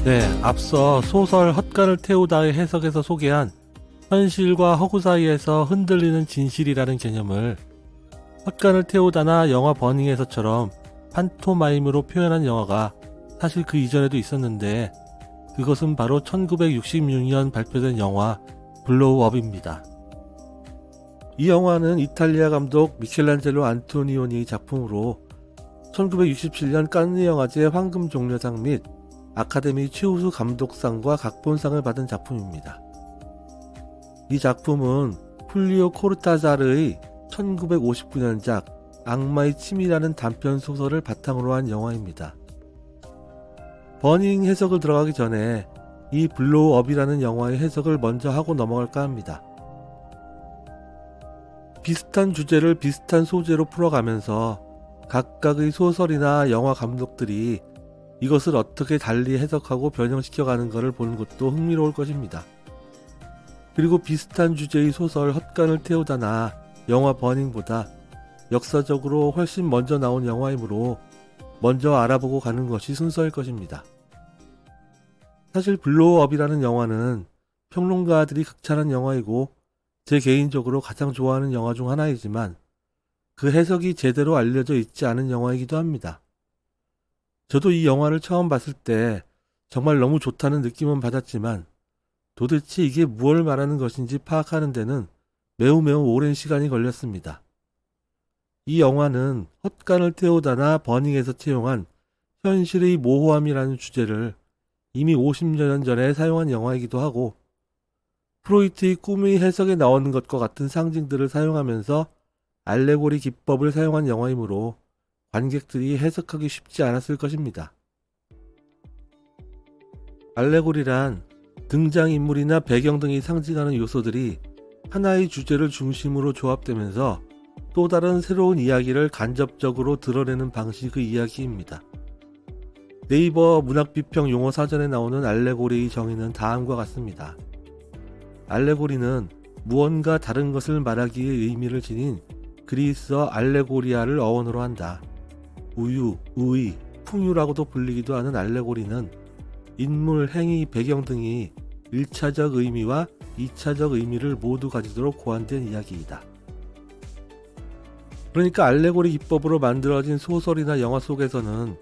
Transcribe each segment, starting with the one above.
네, 앞서 소설 헛간을 태우다의 해석에서 소개한 현실과 허구 사이에서 흔들리는 진실이라는 개념을 헛간을 태우다나 영화 버닝에서처럼 판토마임으로 표현한 영화가 사실 그 이전에도 있었는데 그것은 바로 1966년 발표된 영화 블로우업입니다. 이 영화는 이탈리아 감독 미켈란젤로 안토니오니 작품으로 1967년 칸느 영화제 황금종려상 및 아카데미 최우수 감독상과 각본상을 받은 작품입니다. 이 작품은 풀리오 코르타자르의 1959년작 악마의 침이라는 단편 소설을 바탕으로 한 영화입니다. 버닝 해석을 들어가기 전에 이 블로우업이라는 영화의 해석을 먼저 하고 넘어갈까 합니다. 비슷한 주제를 비슷한 소재로 풀어가면서 각각의 소설이나 영화 감독들이 이것을 어떻게 달리 해석하고 변형시켜가는 것을 보는 것도 흥미로울 것입니다. 그리고 비슷한 주제의 소설 헛간을 태우다나 영화 버닝보다 역사적으로 훨씬 먼저 나온 영화이므로 먼저 알아보고 가는 것이 순서일 것입니다. 사실 블로우업이라는 영화는 평론가들이 극찬한 영화이고 제 개인적으로 가장 좋아하는 영화 중 하나이지만 그 해석이 제대로 알려져 있지 않은 영화이기도 합니다. 저도 이 영화를 처음 봤을 때 정말 너무 좋다는 느낌은 받았지만 도대체 이게 무엇을 말하는 것인지 파악하는 데는 매우 오랜 시간이 걸렸습니다. 이 영화는 헛간을 태우다나 버닝에서 채용한 현실의 모호함이라는 주제를 이미 50여 년 전에 사용한 영화이기도 하고 프로이트의 꿈의 해석에 나오는 것과 같은 상징들을 사용하면서 알레고리 기법을 사용한 영화이므로 관객들이 해석하기 쉽지 않았을 것입니다. 알레고리란 등장인물이나 배경 등이 상징하는 요소들이 하나의 주제를 중심으로 조합되면서 또 다른 새로운 이야기를 간접적으로 드러내는 방식의 이야기입니다. 네이버 문학비평 용어 사전에 나오는 알레고리의 정의는 다음과 같습니다. 알레고리는 무언가 다른 것을 말하기의 의미를 지닌 그리스어 알레고리아를 어원으로 한다. 우유, 우의, 풍유라고도 불리기도 하는 알레고리는 인물, 행위, 배경 등이 1차적 의미와 2차적 의미를 모두 가지도록 고안된 이야기이다. 그러니까 알레고리 기법으로 만들어진 소설이나 영화 속에서는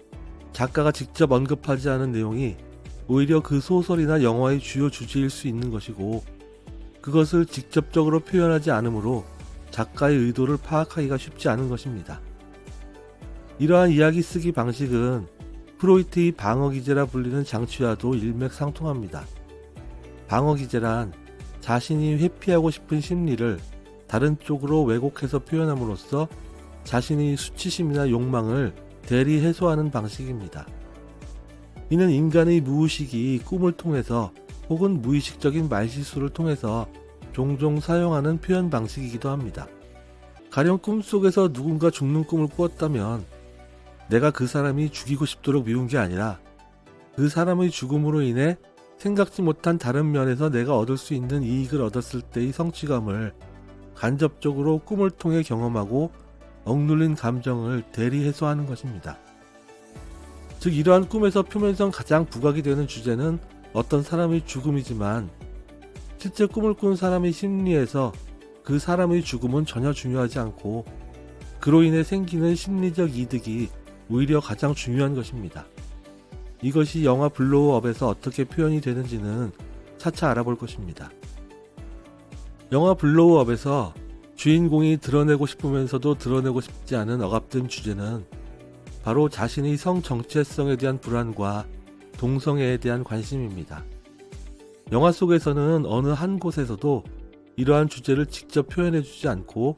작가가 직접 언급하지 않은 내용이 오히려 그 소설이나 영화의 주요 주제일 수 있는 것이고 그것을 직접적으로 표현하지 않으므로 작가의 의도를 파악하기가 쉽지 않은 것입니다. 이러한 이야기 쓰기 방식은 프로이트의 방어기제라 불리는 장치와도 일맥상통합니다. 방어기제란 자신이 회피하고 싶은 심리를 다른 쪽으로 왜곡해서 표현함으로써 자신의 수치심이나 욕망을 대리 해소하는 방식입니다. 이는 인간의 무의식이 꿈을 통해서 혹은 무의식적인 말실수를 통해서 종종 사용하는 표현 방식이기도 합니다. 가령 꿈속에서 누군가 죽는 꿈을 꾸었다면 내가 그 사람이 죽이고 싶도록 미운 게 아니라 그 사람의 죽음으로 인해 생각지 못한 다른 면에서 내가 얻을 수 있는 이익을 얻었을 때의 성취감을 간접적으로 꿈을 통해 경험하고 억눌린 감정을 대리 해소하는 것입니다. 즉 이러한 꿈에서 표면상 가장 부각이 되는 주제는 어떤 사람의 죽음이지만 실제 꿈을 꾼 사람의 심리에서 그 사람의 죽음은 전혀 중요하지 않고 그로 인해 생기는 심리적 이득이 오히려 가장 중요한 것입니다. 이것이 영화 블로우업에서 어떻게 표현이 되는지는 차차 알아볼 것입니다. 영화 블로우업에서 주인공이 드러내고 싶으면서도 드러내고 싶지 않은 억압된 주제는 바로 자신의 성 정체성에 대한 불안과 동성애에 대한 관심입니다. 영화 속에서는 어느 한 곳에서도 이러한 주제를 직접 표현해주지 않고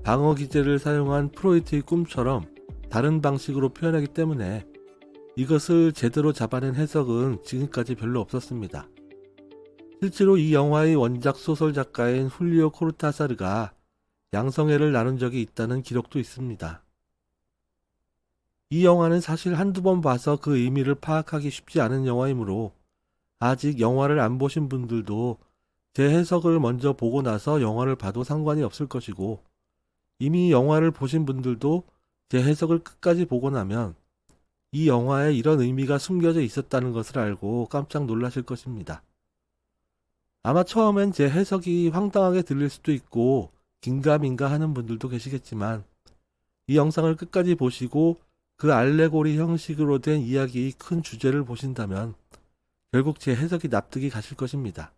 방어 기제를 사용한 프로이트의 꿈처럼 다른 방식으로 표현하기 때문에 이것을 제대로 잡아낸 해석은 지금까지 별로 없었습니다. 실제로 이 영화의 원작 소설 작가인 훌리오 코르타사르가 양성애를 나눈 적이 있다는 기록도 있습니다. 이 영화는 사실 한두 번 봐서 그 의미를 파악하기 쉽지 않은 영화이므로 아직 영화를 안 보신 분들도 제 해석을 먼저 보고 나서 영화를 봐도 상관이 없을 것이고 이미 영화를 보신 분들도 제 해석을 끝까지 보고 나면 이 영화에 이런 의미가 숨겨져 있었다는 것을 알고 깜짝 놀라실 것입니다. 아마 처음엔 제 해석이 황당하게 들릴 수도 있고 긴가민가 하는 분들도 계시겠지만 이 영상을 끝까지 보시고 그 알레고리 형식으로 된 이야기의 큰 주제를 보신다면 결국 제 해석이 납득이 가실 것입니다.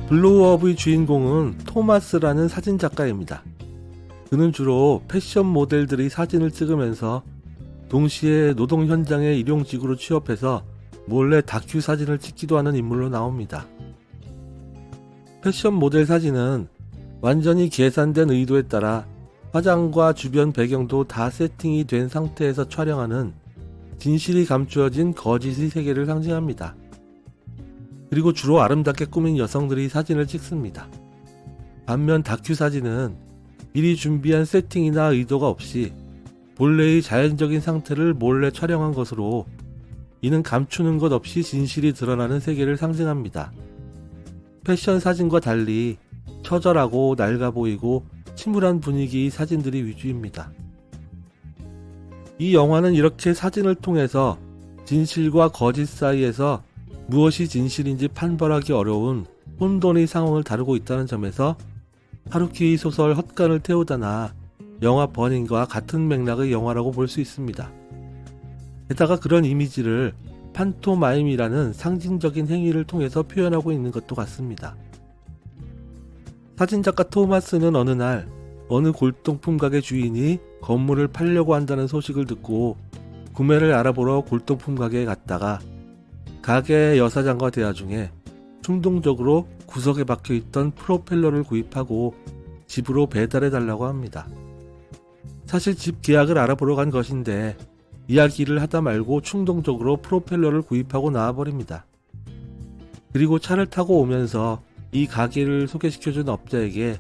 블로우업의 주인공은 토마스라는 사진작가입니다. 그는 주로 패션 모델들의 사진을 찍으면서 동시에 노동 현장의 일용직으로 취업해서 몰래 다큐 사진을 찍기도 하는 인물로 나옵니다. 패션 모델 사진은 완전히 계산된 의도에 따라 화장과 주변 배경도 다 세팅이 된 상태에서 촬영하는 진실이 감추어진 거짓의 세계를 상징합니다. 그리고 주로 아름답게 꾸민 여성들이 사진을 찍습니다. 반면 다큐 사진은 미리 준비한 세팅이나 의도가 없이 본래의 자연적인 상태를 몰래 촬영한 것으로 이는 감추는 것 없이 진실이 드러나는 세계를 상징합니다. 패션 사진과 달리 처절하고 낡아 보이고 침울한 분위기의 사진들이 위주입니다. 이 영화는 이렇게 사진을 통해서 진실과 거짓 사이에서 무엇이 진실인지 판별하기 어려운 혼돈의 상황을 다루고 있다는 점에서 하루키의 소설 헛간을 태우다나 영화 버닝과 같은 맥락의 영화라고 볼 수 있습니다. 게다가 그런 이미지를 판토마임이라는 상징적인 행위를 통해서 표현하고 있는 것도 같습니다. 사진작가 토마스는 어느 날 어느 골동품 가게 주인이 건물을 팔려고 한다는 소식을 듣고 구매를 알아보러 골동품 가게에 갔다가 가게 여사장과 대화 중에 충동적으로 구석에 박혀있던 프로펠러를 구입하고 집으로 배달해달라고 합니다. 사실 집 계약을 알아보러 간 것인데 이야기를 하다 말고 충동적으로 프로펠러를 구입하고 나와버립니다. 그리고 차를 타고 오면서 이 가게를 소개시켜준 업자에게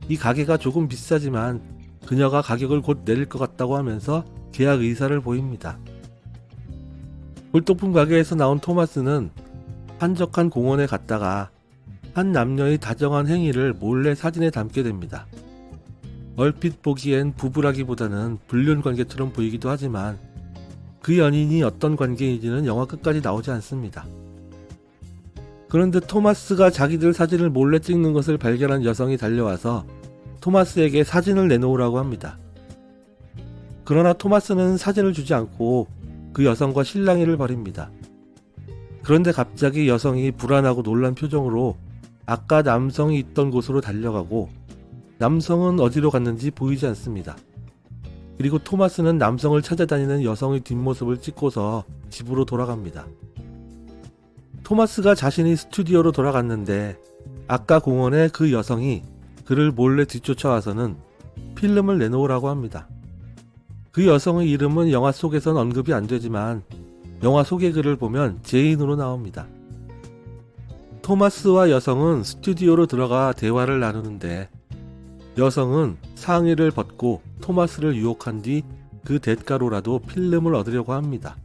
이 가게가 조금 비싸지만 그녀가 가격을 곧 내릴 것 같다고 하면서 계약 의사를 보입니다. 골동품 가게에서 나온 토마스는 한적한 공원에 갔다가 한 남녀의 다정한 행위를 몰래 사진에 담게 됩니다. 얼핏 보기엔 부부라기보다는 불륜관계처럼 보이기도 하지만 그 연인이 어떤 관계인지는 영화 끝까지 나오지 않습니다. 그런데 토마스가 자기들 사진을 몰래 찍는 것을 발견한 여성이 달려와서 토마스에게 사진을 내놓으라고 합니다. 그러나 토마스는 사진을 주지 않고 그 여성과 실랑이를 벌입니다. 그런데 갑자기 여성이 불안하고 놀란 표정으로 아까 남성이 있던 곳으로 달려가고 남성은 어디로 갔는지 보이지 않습니다. 그리고 토마스는 남성을 찾아다니는 여성의 뒷모습을 찍고서 집으로 돌아갑니다. 토마스가 자신이 스튜디오로 돌아갔는데 아까 공원에 그 여성이 그를 몰래 뒤쫓아와서는 필름을 내놓으라고 합니다. 그 여성의 이름은 영화 속에선 언급이 안 되지만 영화 소개글을 보면 제인으로 나옵니다. 토마스와 여성은 스튜디오로 들어가 대화를 나누는데 여성은 상의를 벗고 토마스를 유혹한 뒤 그 대가로라도 필름을 얻으려고 합니다.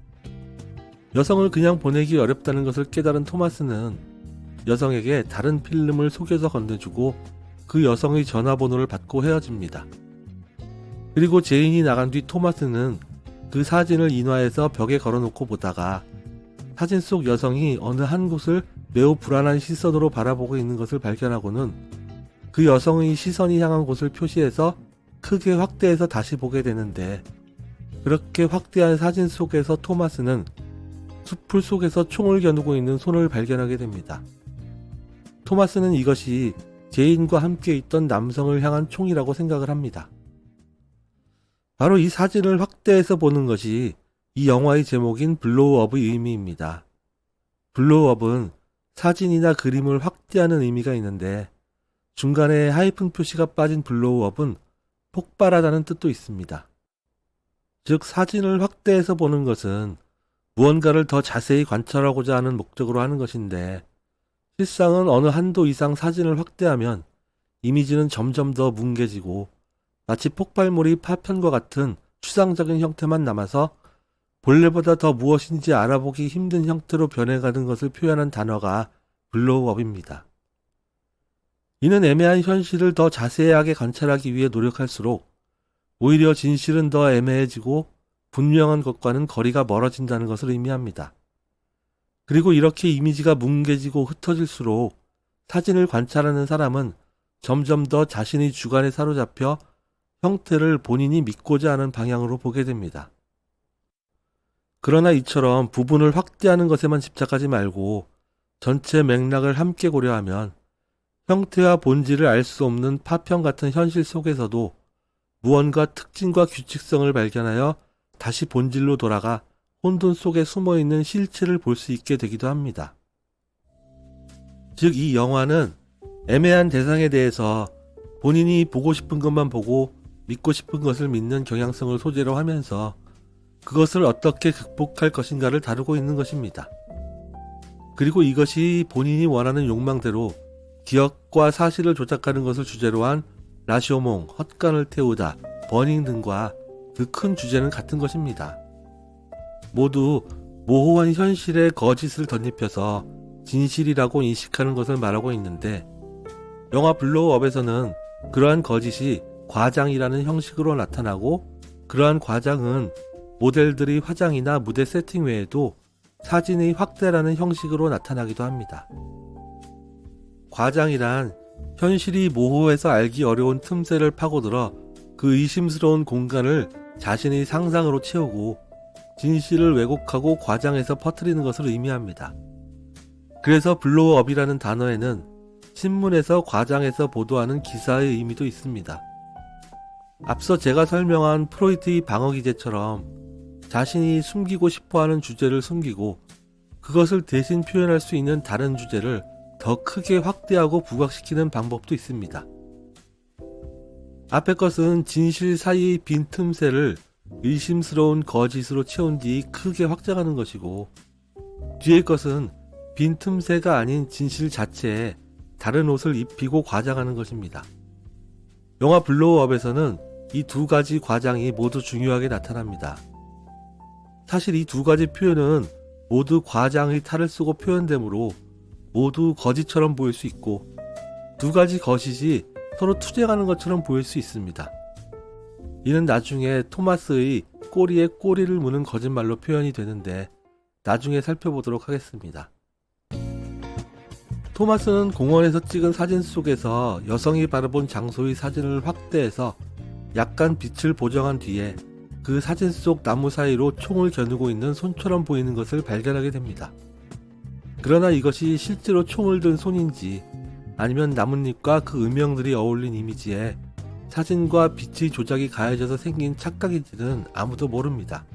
여성을 그냥 보내기 어렵다는 것을 깨달은 토마스는 여성에게 다른 필름을 속여서 건네주고 그 여성의 전화번호를 받고 헤어집니다. 그리고 제인이 나간 뒤 토마스는 그 사진을 인화해서 벽에 걸어놓고 보다가 사진 속 여성이 어느 한 곳을 매우 불안한 시선으로 바라보고 있는 것을 발견하고는 그 여성의 시선이 향한 곳을 표시해서 크게 확대해서 다시 보게 되는데 그렇게 확대한 사진 속에서 토마스는 숲풀 속에서 총을 겨누고 있는 손을 발견하게 됩니다. 토마스는 이것이 제인과 함께 있던 남성을 향한 총이라고 생각을 합니다. 바로 이 사진을 확대해서 보는 것이 이 영화의 제목인 블로우업의 의미입니다. 블로우업은 사진이나 그림을 확대하는 의미가 있는데 중간에 하이픈 표시가 빠진 블로우업은 폭발하다는 뜻도 있습니다. 즉 사진을 확대해서 보는 것은 무언가를 더 자세히 관찰하고자 하는 목적으로 하는 것인데 실상은 어느 한도 이상 사진을 확대하면 이미지는 점점 더 뭉개지고 마치 폭발물이 파편과 같은 추상적인 형태만 남아서 본래보다 더 무엇인지 알아보기 힘든 형태로 변해가는 것을 표현한 단어가 블로우업입니다. 이는 애매한 현실을 더 자세하게 관찰하기 위해 노력할수록 오히려 진실은 더 애매해지고 분명한 것과는 거리가 멀어진다는 것을 의미합니다. 그리고 이렇게 이미지가 뭉개지고 흩어질수록 사진을 관찰하는 사람은 점점 더 자신의 주관에 사로잡혀 형태를 본인이 믿고자 하는 방향으로 보게 됩니다. 그러나 이처럼 부분을 확대하는 것에만 집착하지 말고 전체 맥락을 함께 고려하면 형태와 본질을 알 수 없는 파편 같은 현실 속에서도 무언가 특징과 규칙성을 발견하여 다시 본질로 돌아가 혼돈 속에 숨어있는 실체를 볼 수 있게 되기도 합니다. 즉, 이 영화는 애매한 대상에 대해서 본인이 보고 싶은 것만 보고 믿고 싶은 것을 믿는 경향성을 소재로 하면서 그것을 어떻게 극복할 것인가를 다루고 있는 것입니다. 그리고 이것이 본인이 원하는 욕망대로 기억과 사실을 조작하는 것을 주제로 한 라쇼몽, 헛간을 태우다, 버닝 등과 그 큰 주제는 같은 것입니다. 모두 모호한 현실에 거짓을 덧입혀서 진실이라고 인식하는 것을 말하고 있는데, 영화 블로우업에서는 그러한 거짓이 과장이라는 형식으로 나타나고, 그러한 과장은 모델들의 화장이나 무대 세팅 외에도 사진의 확대라는 형식으로 나타나기도 합니다. 과장이란 현실이 모호해서 알기 어려운 틈새를 파고들어 그 의심스러운 공간을 자신의 상상으로 채우고 진실을 왜곡하고 과장해서 퍼뜨리는 것을 의미합니다. 그래서 블로우업이라는 단어에는 신문에서 과장해서 보도하는 기사의 의미도 있습니다. 앞서 제가 설명한 프로이트의 방어 기제처럼 자신이 숨기고 싶어하는 주제를 숨기고 그것을 대신 표현할 수 있는 다른 주제를 더 크게 확대하고 부각시키는 방법도 있습니다. 앞의 것은 진실 사이의 빈 틈새를 의심스러운 거짓으로 채운 뒤 크게 확장하는 것이고, 뒤의 것은 빈 틈새가 아닌 진실 자체에 다른 옷을 입히고 과장하는 것입니다. 영화 블로우업에서는 이 두 가지 과장이 모두 중요하게 나타납니다. 사실 이 두 가지 표현은 모두 과장의 탈을 쓰고 표현되므로 모두 거짓처럼 보일 수 있고, 두 가지 거짓이 서로 투쟁하는 것처럼 보일 수 있습니다. 이는 나중에 토마스의 꼬리에 꼬리를 무는 거짓말로 표현이 되는데 나중에 살펴보도록 하겠습니다. 토마스는 공원에서 찍은 사진 속에서 여성이 바라본 장소의 사진을 확대해서 약간 빛을 보정한 뒤에 그 사진 속 나무 사이로 총을 겨누고 있는 손처럼 보이는 것을 발견하게 됩니다. 그러나 이것이 실제로 총을 든 손인지 아니면 나뭇잎과 그 음영들이 어울린 이미지에 사진과 빛의 조작이 가해져서 생긴 착각인지는 아무도 모릅니다.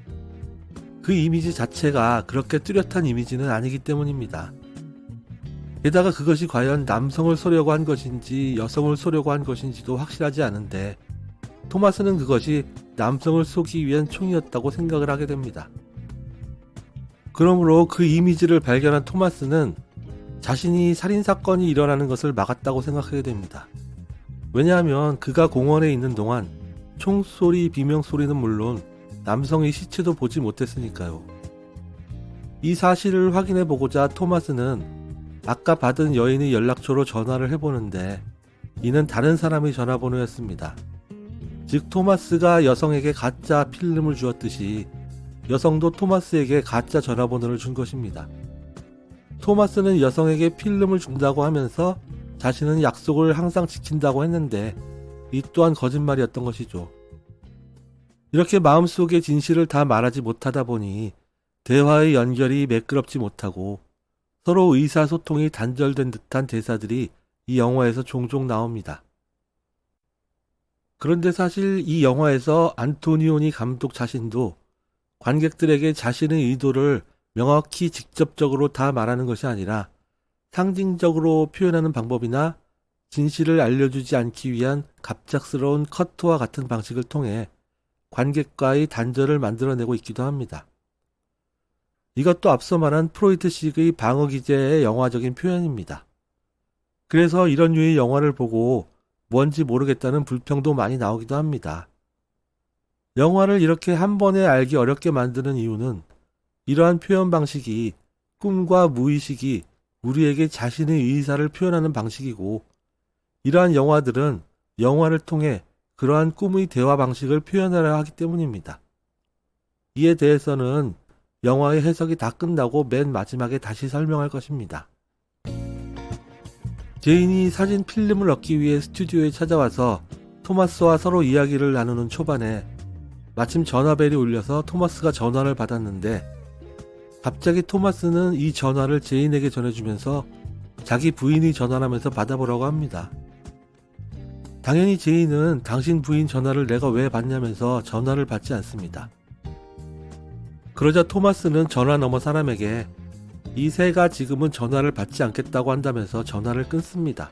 그 이미지 자체가 그렇게 뚜렷한 이미지는 아니기 때문입니다. 게다가 그것이 과연 남성을 쏘려고 한 것인지 여성을 쏘려고 한 것인지도 확실하지 않은데, 토마스는 그것이 남성을 쏘기 위한 총이었다고 생각을 하게 됩니다. 그러므로 그 이미지를 발견한 토마스는 자신이 살인사건이 일어나는 것을 막았다고 생각하게 됩니다. 왜냐하면 그가 공원에 있는 동안 총소리, 비명소리는 물론 남성의 시체도 보지 못했으니까요. 이 사실을 확인해 보고자 토마스는 아까 받은 여인의 연락처로 전화를 해보는데 이는 다른 사람의 전화번호였습니다. 즉 토마스가 여성에게 가짜 필름을 주었듯이 여성도 토마스에게 가짜 전화번호를 준 것입니다. 토마스는 여성에게 필름을 준다고 하면서 자신은 약속을 항상 지킨다고 했는데 이 또한 거짓말이었던 것이죠. 이렇게 마음속의 진실을 다 말하지 못하다 보니 대화의 연결이 매끄럽지 못하고 서로 의사소통이 단절된 듯한 대사들이 이 영화에서 종종 나옵니다. 그런데 사실 이 영화에서 안토니오니 감독 자신도 관객들에게 자신의 의도를 명확히 직접적으로 다 말하는 것이 아니라 상징적으로 표현하는 방법이나 진실을 알려주지 않기 위한 갑작스러운 커트와 같은 방식을 통해 관객과의 단절을 만들어내고 있기도 합니다. 이것도 앞서 말한 프로이트식의 방어 기제의 영화적인 표현입니다. 그래서 이런 류의 영화를 보고 뭔지 모르겠다는 불평도 많이 나오기도 합니다. 영화를 이렇게 한 번에 알기 어렵게 만드는 이유는 이러한 표현 방식이 꿈과 무의식이 우리에게 자신의 의사를 표현하는 방식이고, 이러한 영화들은 영화를 통해 그러한 꿈의 대화 방식을 표현하려 하기 때문입니다. 이에 대해서는 영화의 해석이 다 끝나고 맨 마지막에 다시 설명할 것입니다. 제인이 사진 필름을 얻기 위해 스튜디오에 찾아와서 토마스와 서로 이야기를 나누는 초반에 마침 전화벨이 울려서 토마스가 전화를 받았는데 갑자기 토마스는 이 전화를 제인에게 전해주면서 자기 부인이 전화하면서 받아보라고 합니다. 당연히 제인은 당신 부인 전화를 내가 왜 받냐면서 전화를 받지 않습니다. 그러자 토마스는 전화 너머 사람에게 이 새가 지금은 전화를 받지 않겠다고 한다면서 전화를 끊습니다.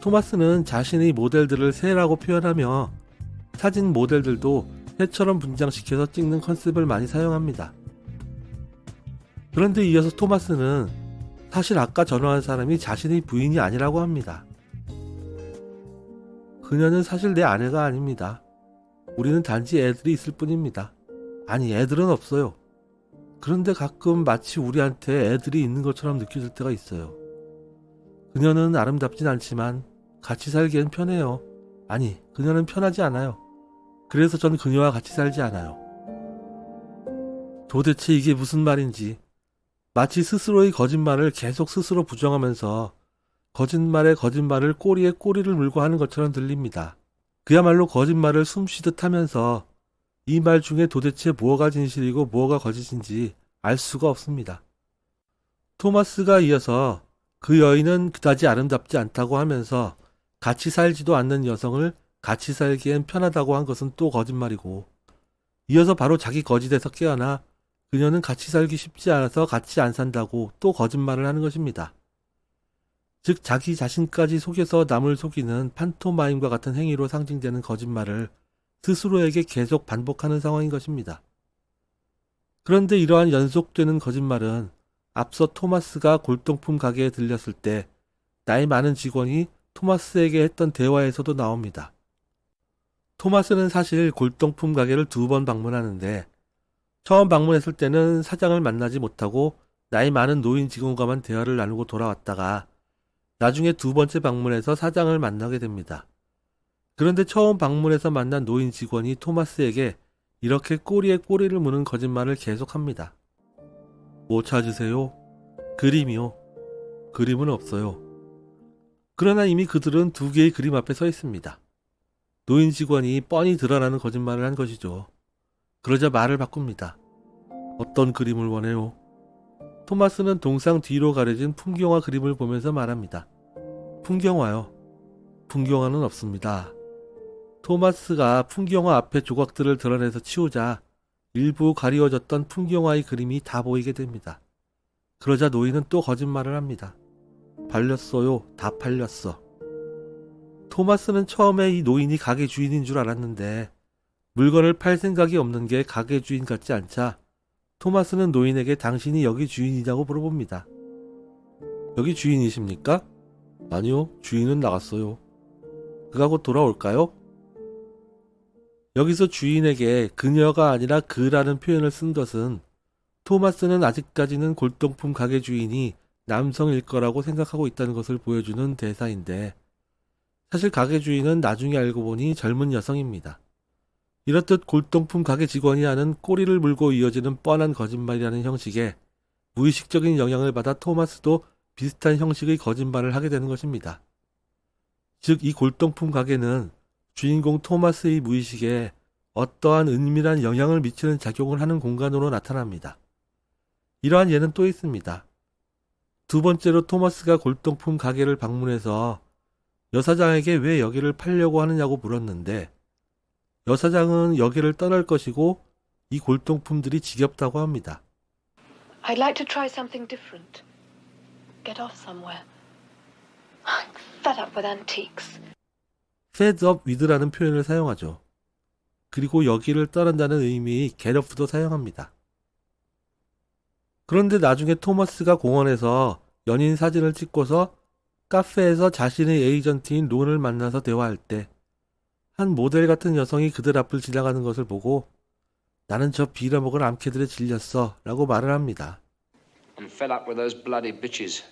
토마스는 자신의 모델들을 새라고 표현하며 사진 모델들도 새처럼 분장시켜서 찍는 컨셉을 많이 사용합니다. 그런데 이어서 토마스는 사실 아까 전화한 사람이 자신의 부인이 아니라고 합니다. 그녀는 사실 내 아내가 아닙니다. 우리는 단지 애들이 있을 뿐입니다. 아니, 애들은 없어요. 그런데 가끔 마치 우리한테 애들이 있는 것처럼 느껴질 때가 있어요. 그녀는 아름답진 않지만 같이 살기엔 편해요. 아니, 그녀는 편하지 않아요. 그래서 전 그녀와 같이 살지 않아요. 도대체 이게 무슨 말인지 마치 스스로의 거짓말을 계속 스스로 부정하면서 거짓말에 거짓말을 꼬리에 꼬리를 물고 하는 것처럼 들립니다. 그야말로 거짓말을 숨쉬듯 하면서 이 말 중에 도대체 뭐가 진실이고 뭐가 거짓인지 알 수가 없습니다. 토마스가 이어서 그 여인은 그다지 아름답지 않다고 하면서 같이 살지도 않는 여성을 같이 살기엔 편하다고 한 것은 또 거짓말이고, 이어서 바로 자기 거짓에서 깨어나 그녀는 같이 살기 쉽지 않아서 같이 안 산다고 또 거짓말을 하는 것입니다. 즉 자기 자신까지 속여서 남을 속이는 판토마임과 같은 행위로 상징되는 거짓말을 스스로에게 계속 반복하는 상황인 것입니다. 그런데 이러한 연속되는 거짓말은 앞서 토마스가 골동품 가게에 들렸을 때 나이 많은 직원이 토마스에게 했던 대화에서도 나옵니다. 토마스는 사실 골동품 가게를 2번 방문하는데 처음 방문했을 때는 사장을 만나지 못하고 나이 많은 노인 직원과만 대화를 나누고 돌아왔다가 나중에 2번째 방문에서 사장을 만나게 됩니다. 그런데 처음 방문해서 만난 노인 직원이 토마스에게 이렇게 꼬리에 꼬리를 무는 거짓말을 계속합니다. 뭐 찾으세요? 그림이요. 그림은 없어요. 그러나 이미 그들은 2개의 그림 앞에 서 있습니다. 노인 직원이 뻔히 드러나는 거짓말을 한 것이죠. 그러자 말을 바꿉니다. 어떤 그림을 원해요? 토마스는 동상 뒤로 가려진 풍경화 그림을 보면서 말합니다. 풍경화요. 풍경화는 없습니다. 토마스가 풍경화 앞에 조각들을 드러내서 치우자 일부 가리워졌던 풍경화의 그림이 다 보이게 됩니다. 그러자 노인은 또 거짓말을 합니다. 팔렸어요. 다 팔렸어. 토마스는 처음에 이 노인이 가게 주인인 줄 알았는데 물건을 팔 생각이 없는 게 가게 주인 같지 않자 토마스는 노인에게 당신이 여기 주인이냐고 물어봅니다. 여기 주인이십니까? 아니요, 주인은 나갔어요. 그가 곧 돌아올까요? 여기서 주인에게 그녀가 아니라 그라는 표현을 쓴 것은 토마스는 아직까지는 골동품 가게 주인이 남성일 거라고 생각하고 있다는 것을 보여주는 대사인데 사실 가게 주인은 나중에 알고 보니 젊은 여성입니다. 이렇듯 골동품 가게 직원이 하는 꼬리를 물고 이어지는 뻔한 거짓말이라는 형식에 무의식적인 영향을 받아 토마스도 비슷한 형식의 거짓말을 하게 되는 것입니다. 즉 이 골동품 가게는 주인공 토마스의 무의식에 어떠한 은밀한 영향을 미치는 작용을 하는 공간으로 나타납니다. 이러한 예는 또 있습니다. 2번째로 토마스가 골동품 가게를 방문해서 여사장에게 왜 여기를 팔려고 하느냐고 물었는데 여사장은 여기를 떠날 것이고 이 골동품들이 지겹다고 합니다. I'd like to try something different. Get off somewhere. I'm fed up with antiques. fed up with라는 표현을 사용하죠. 그리고 여기를 떠난다는 의미의 get off도 사용합니다. 그런데 나중에 토마스가 공원에서 연인 사진을 찍고서 카페에서 자신의 에이전트인 론을 만나서 대화할 때 한 모델 같은 여성이 그들 앞을 지나가는 것을 보고 나는 저 빌어먹을 암캐들에 질렸어 라고 말을 합니다. I'm fed up with those bloody bitches.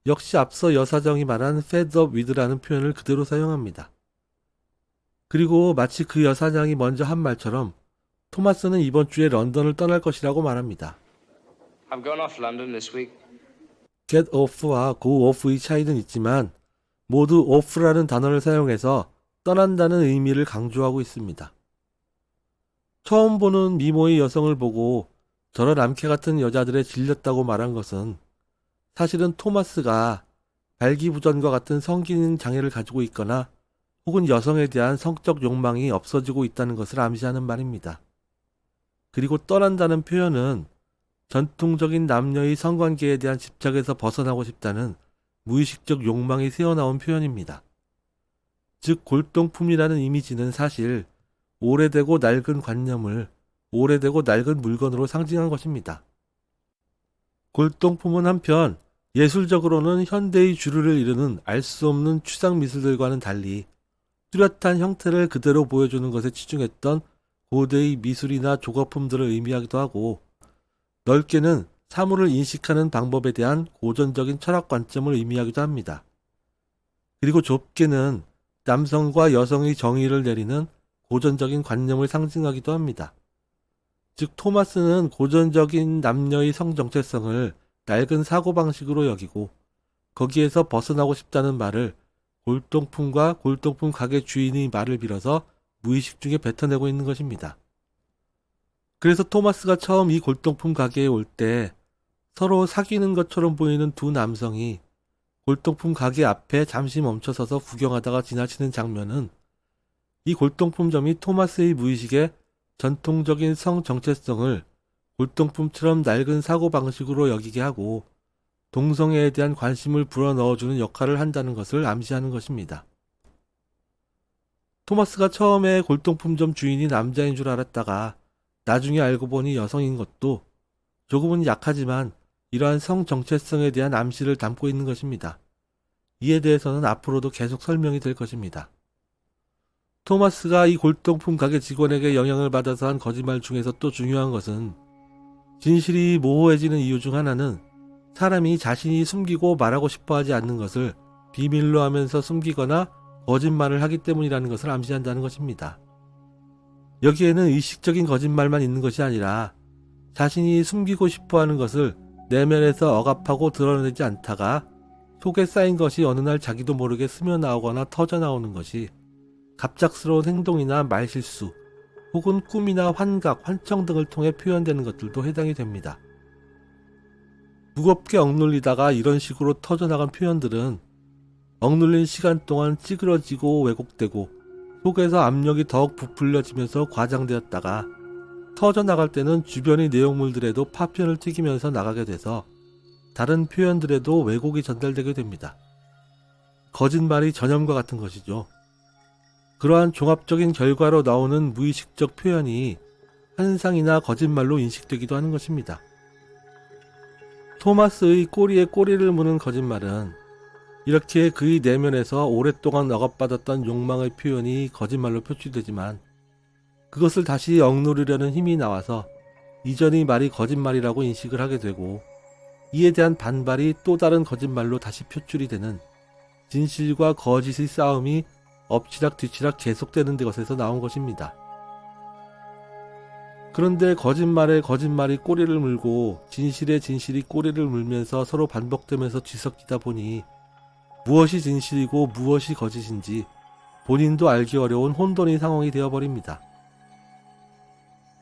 역시 앞서 여사정이 말한 fed up with라는 표현을 그대로 사용합니다. 그리고 마치 그 여사장이 먼저 한 말처럼 토마스는 이번 주에 런던을 떠날 것이라고 말합니다. I'm going off London this week. get off와 go off의 차이는 있지만 모두 off라는 단어를 사용해서 떠난다는 의미를 강조하고 있습니다. 처음 보는 미모의 여성을 보고 저런 암캐 같은 여자들에 질렸다고 말한 것은 사실은 토마스가 발기부전과 같은 성기능 장애를 가지고 있거나 혹은 여성에 대한 성적 욕망이 없어지고 있다는 것을 암시하는 말입니다. 그리고 떠난다는 표현은 전통적인 남녀의 성관계에 대한 집착에서 벗어나고 싶다는 무의식적 욕망이 새어나온 표현입니다. 즉 골동품이라는 이미지는 사실 오래되고 낡은 관념을 오래되고 낡은 물건으로 상징한 것입니다. 골동품은 한편 예술적으로는 현대의 주류를 이루는 알 수 없는 추상 미술들과는 달리 뚜렷한 형태를 그대로 보여주는 것에 치중했던 고대의 미술이나 조각품들을 의미하기도 하고, 넓게는 사물을 인식하는 방법에 대한 고전적인 철학 관점을 의미하기도 합니다. 그리고 좁게는 남성과 여성의 정의를 내리는 고전적인 관념을 상징하기도 합니다. 즉 토마스는 고전적인 남녀의 성정체성을 낡은 사고방식으로 여기고 거기에서 벗어나고 싶다는 말을 골동품과 골동품 가게 주인의 말을 빌어서 무의식 중에 뱉어내고 있는 것입니다. 그래서 토마스가 처음 이 골동품 가게에 올 때 서로 사귀는 것처럼 보이는 두 남성이 골동품 가게 앞에 잠시 멈춰서서 구경하다가 지나치는 장면은 이 골동품점이 토마스의 무의식에 전통적인 성 정체성을 골동품처럼 낡은 사고방식으로 여기게 하고 동성애에 대한 관심을 불어넣어주는 역할을 한다는 것을 암시하는 것입니다. 토마스가 처음에 골동품점 주인이 남자인 줄 알았다가 나중에 알고 보니 여성인 것도 조금은 약하지만 이러한 성 정체성에 대한 암시를 담고 있는 것입니다. 이에 대해서는 앞으로도 계속 설명이 될 것입니다. 토마스가 이 골동품 가게 직원에게 영향을 받아서 한 거짓말 중에서 또 중요한 것은 진실이 모호해지는 이유 중 하나는 사람이 자신이 숨기고 말하고 싶어 하지 않는 것을 비밀로 하면서 숨기거나 거짓말을 하기 때문이라는 것을 암시한다는 것입니다. 여기에는 의식적인 거짓말만 있는 것이 아니라 자신이 숨기고 싶어 하는 것을 내면에서 억압하고 드러내지 않다가 속에 쌓인 것이 어느 날 자기도 모르게 스며나오거나 터져나오는 것이 갑작스러운 행동이나 말실수 혹은 꿈이나 환각, 환청 등을 통해 표현되는 것들도 해당이 됩니다. 무겁게 억눌리다가 이런 식으로 터져나간 표현들은 억눌린 시간 동안 찌그러지고 왜곡되고 속에서 압력이 더욱 부풀려지면서 과장되었다가 터져나갈 때는 주변의 내용물들에도 파편을 튀기면서 나가게 돼서 다른 표현들에도 왜곡이 전달되게 됩니다. 거짓말이 전염과 같은 것이죠. 그러한 종합적인 결과로 나오는 무의식적 표현이 환상이나 거짓말로 인식되기도 하는 것입니다. 토마스의 꼬리에 꼬리를 무는 거짓말은 이렇게 그의 내면에서 오랫동안 억압받았던 욕망의 표현이 거짓말로 표출되지만 그것을 다시 억누르려는 힘이 나와서 이전의 말이 거짓말이라고 인식을 하게 되고 이에 대한 반발이 또 다른 거짓말로 다시 표출이 되는 진실과 거짓의 싸움이 엎치락 뒤치락 계속되는 것에서 나온 것입니다. 그런데 거짓말에 거짓말이 꼬리를 물고 진실에 진실이 꼬리를 물면서 서로 반복되면서 뒤섞이다 보니 무엇이 진실이고 무엇이 거짓인지 본인도 알기 어려운 혼돈의 상황이 되어버립니다.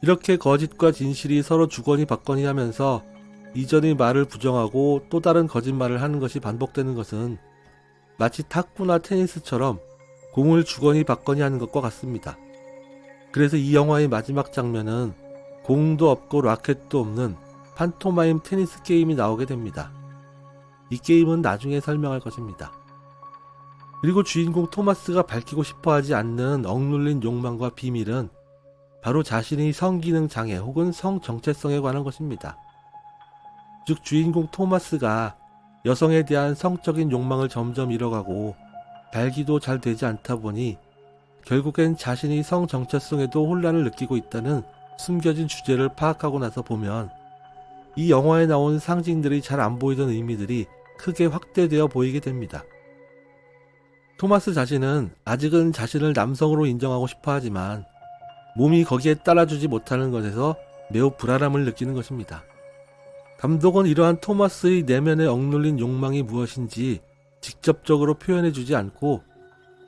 이렇게 거짓과 진실이 서로 주거니 받거니 하면서 이전의 말을 부정하고 또 다른 거짓말을 하는 것이 반복되는 것은 마치 탁구나 테니스처럼 공을 주거니 받거니 하는 것과 같습니다. 그래서 이 영화의 마지막 장면은 공도 없고 라켓도 없는 판토마임 테니스 게임이 나오게 됩니다. 이 게임은 나중에 설명할 것입니다. 그리고 주인공 토마스가 밝히고 싶어하지 않는 억눌린 욕망과 비밀은 바로 자신의 성기능 장애 혹은 성정체성에 관한 것입니다. 즉 주인공 토마스가 여성에 대한 성적인 욕망을 점점 잃어가고 발기도 잘 되지 않다 보니 결국엔 자신의 성정체성에도 혼란을 느끼고 있다는 숨겨진 주제를 파악하고 나서 보면 이 영화에 나온 상징들이 잘 안 보이던 의미들이 크게 확대되어 보이게 됩니다. 토마스 자신은 아직은 자신을 남성으로 인정하고 싶어 하지만 몸이 거기에 따라주지 못하는 것에서 매우 불안함을 느끼는 것입니다. 감독은 이러한 토마스의 내면에 억눌린 욕망이 무엇인지 직접적으로 표현해주지 않고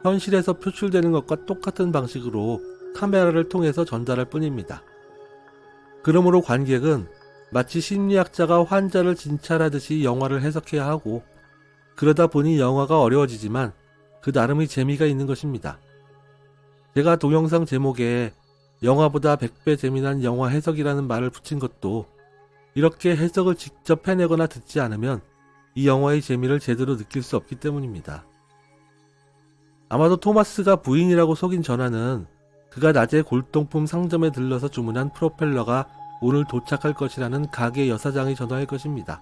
현실에서 표출되는 것과 똑같은 방식으로 카메라를 통해서 전달할 뿐입니다. 그러므로 관객은 마치 심리학자가 환자를 진찰하듯이 영화를 해석해야 하고, 그러다 보니 영화가 어려워지지만 그 나름의 재미가 있는 것입니다. 제가 동영상 제목에 영화보다 100배 재미난 영화 해석이라는 말을 붙인 것도 이렇게 해석을 직접 해내거나 듣지 않으면 이 영화의 재미를 제대로 느낄 수 없기 때문입니다. 아마도 토마스가 부인이라고 속인 전화는 그가 낮에 골동품 상점에 들러서 주문한 프로펠러가 오늘 도착할 것이라는 가게 여사장의 전화일 것입니다.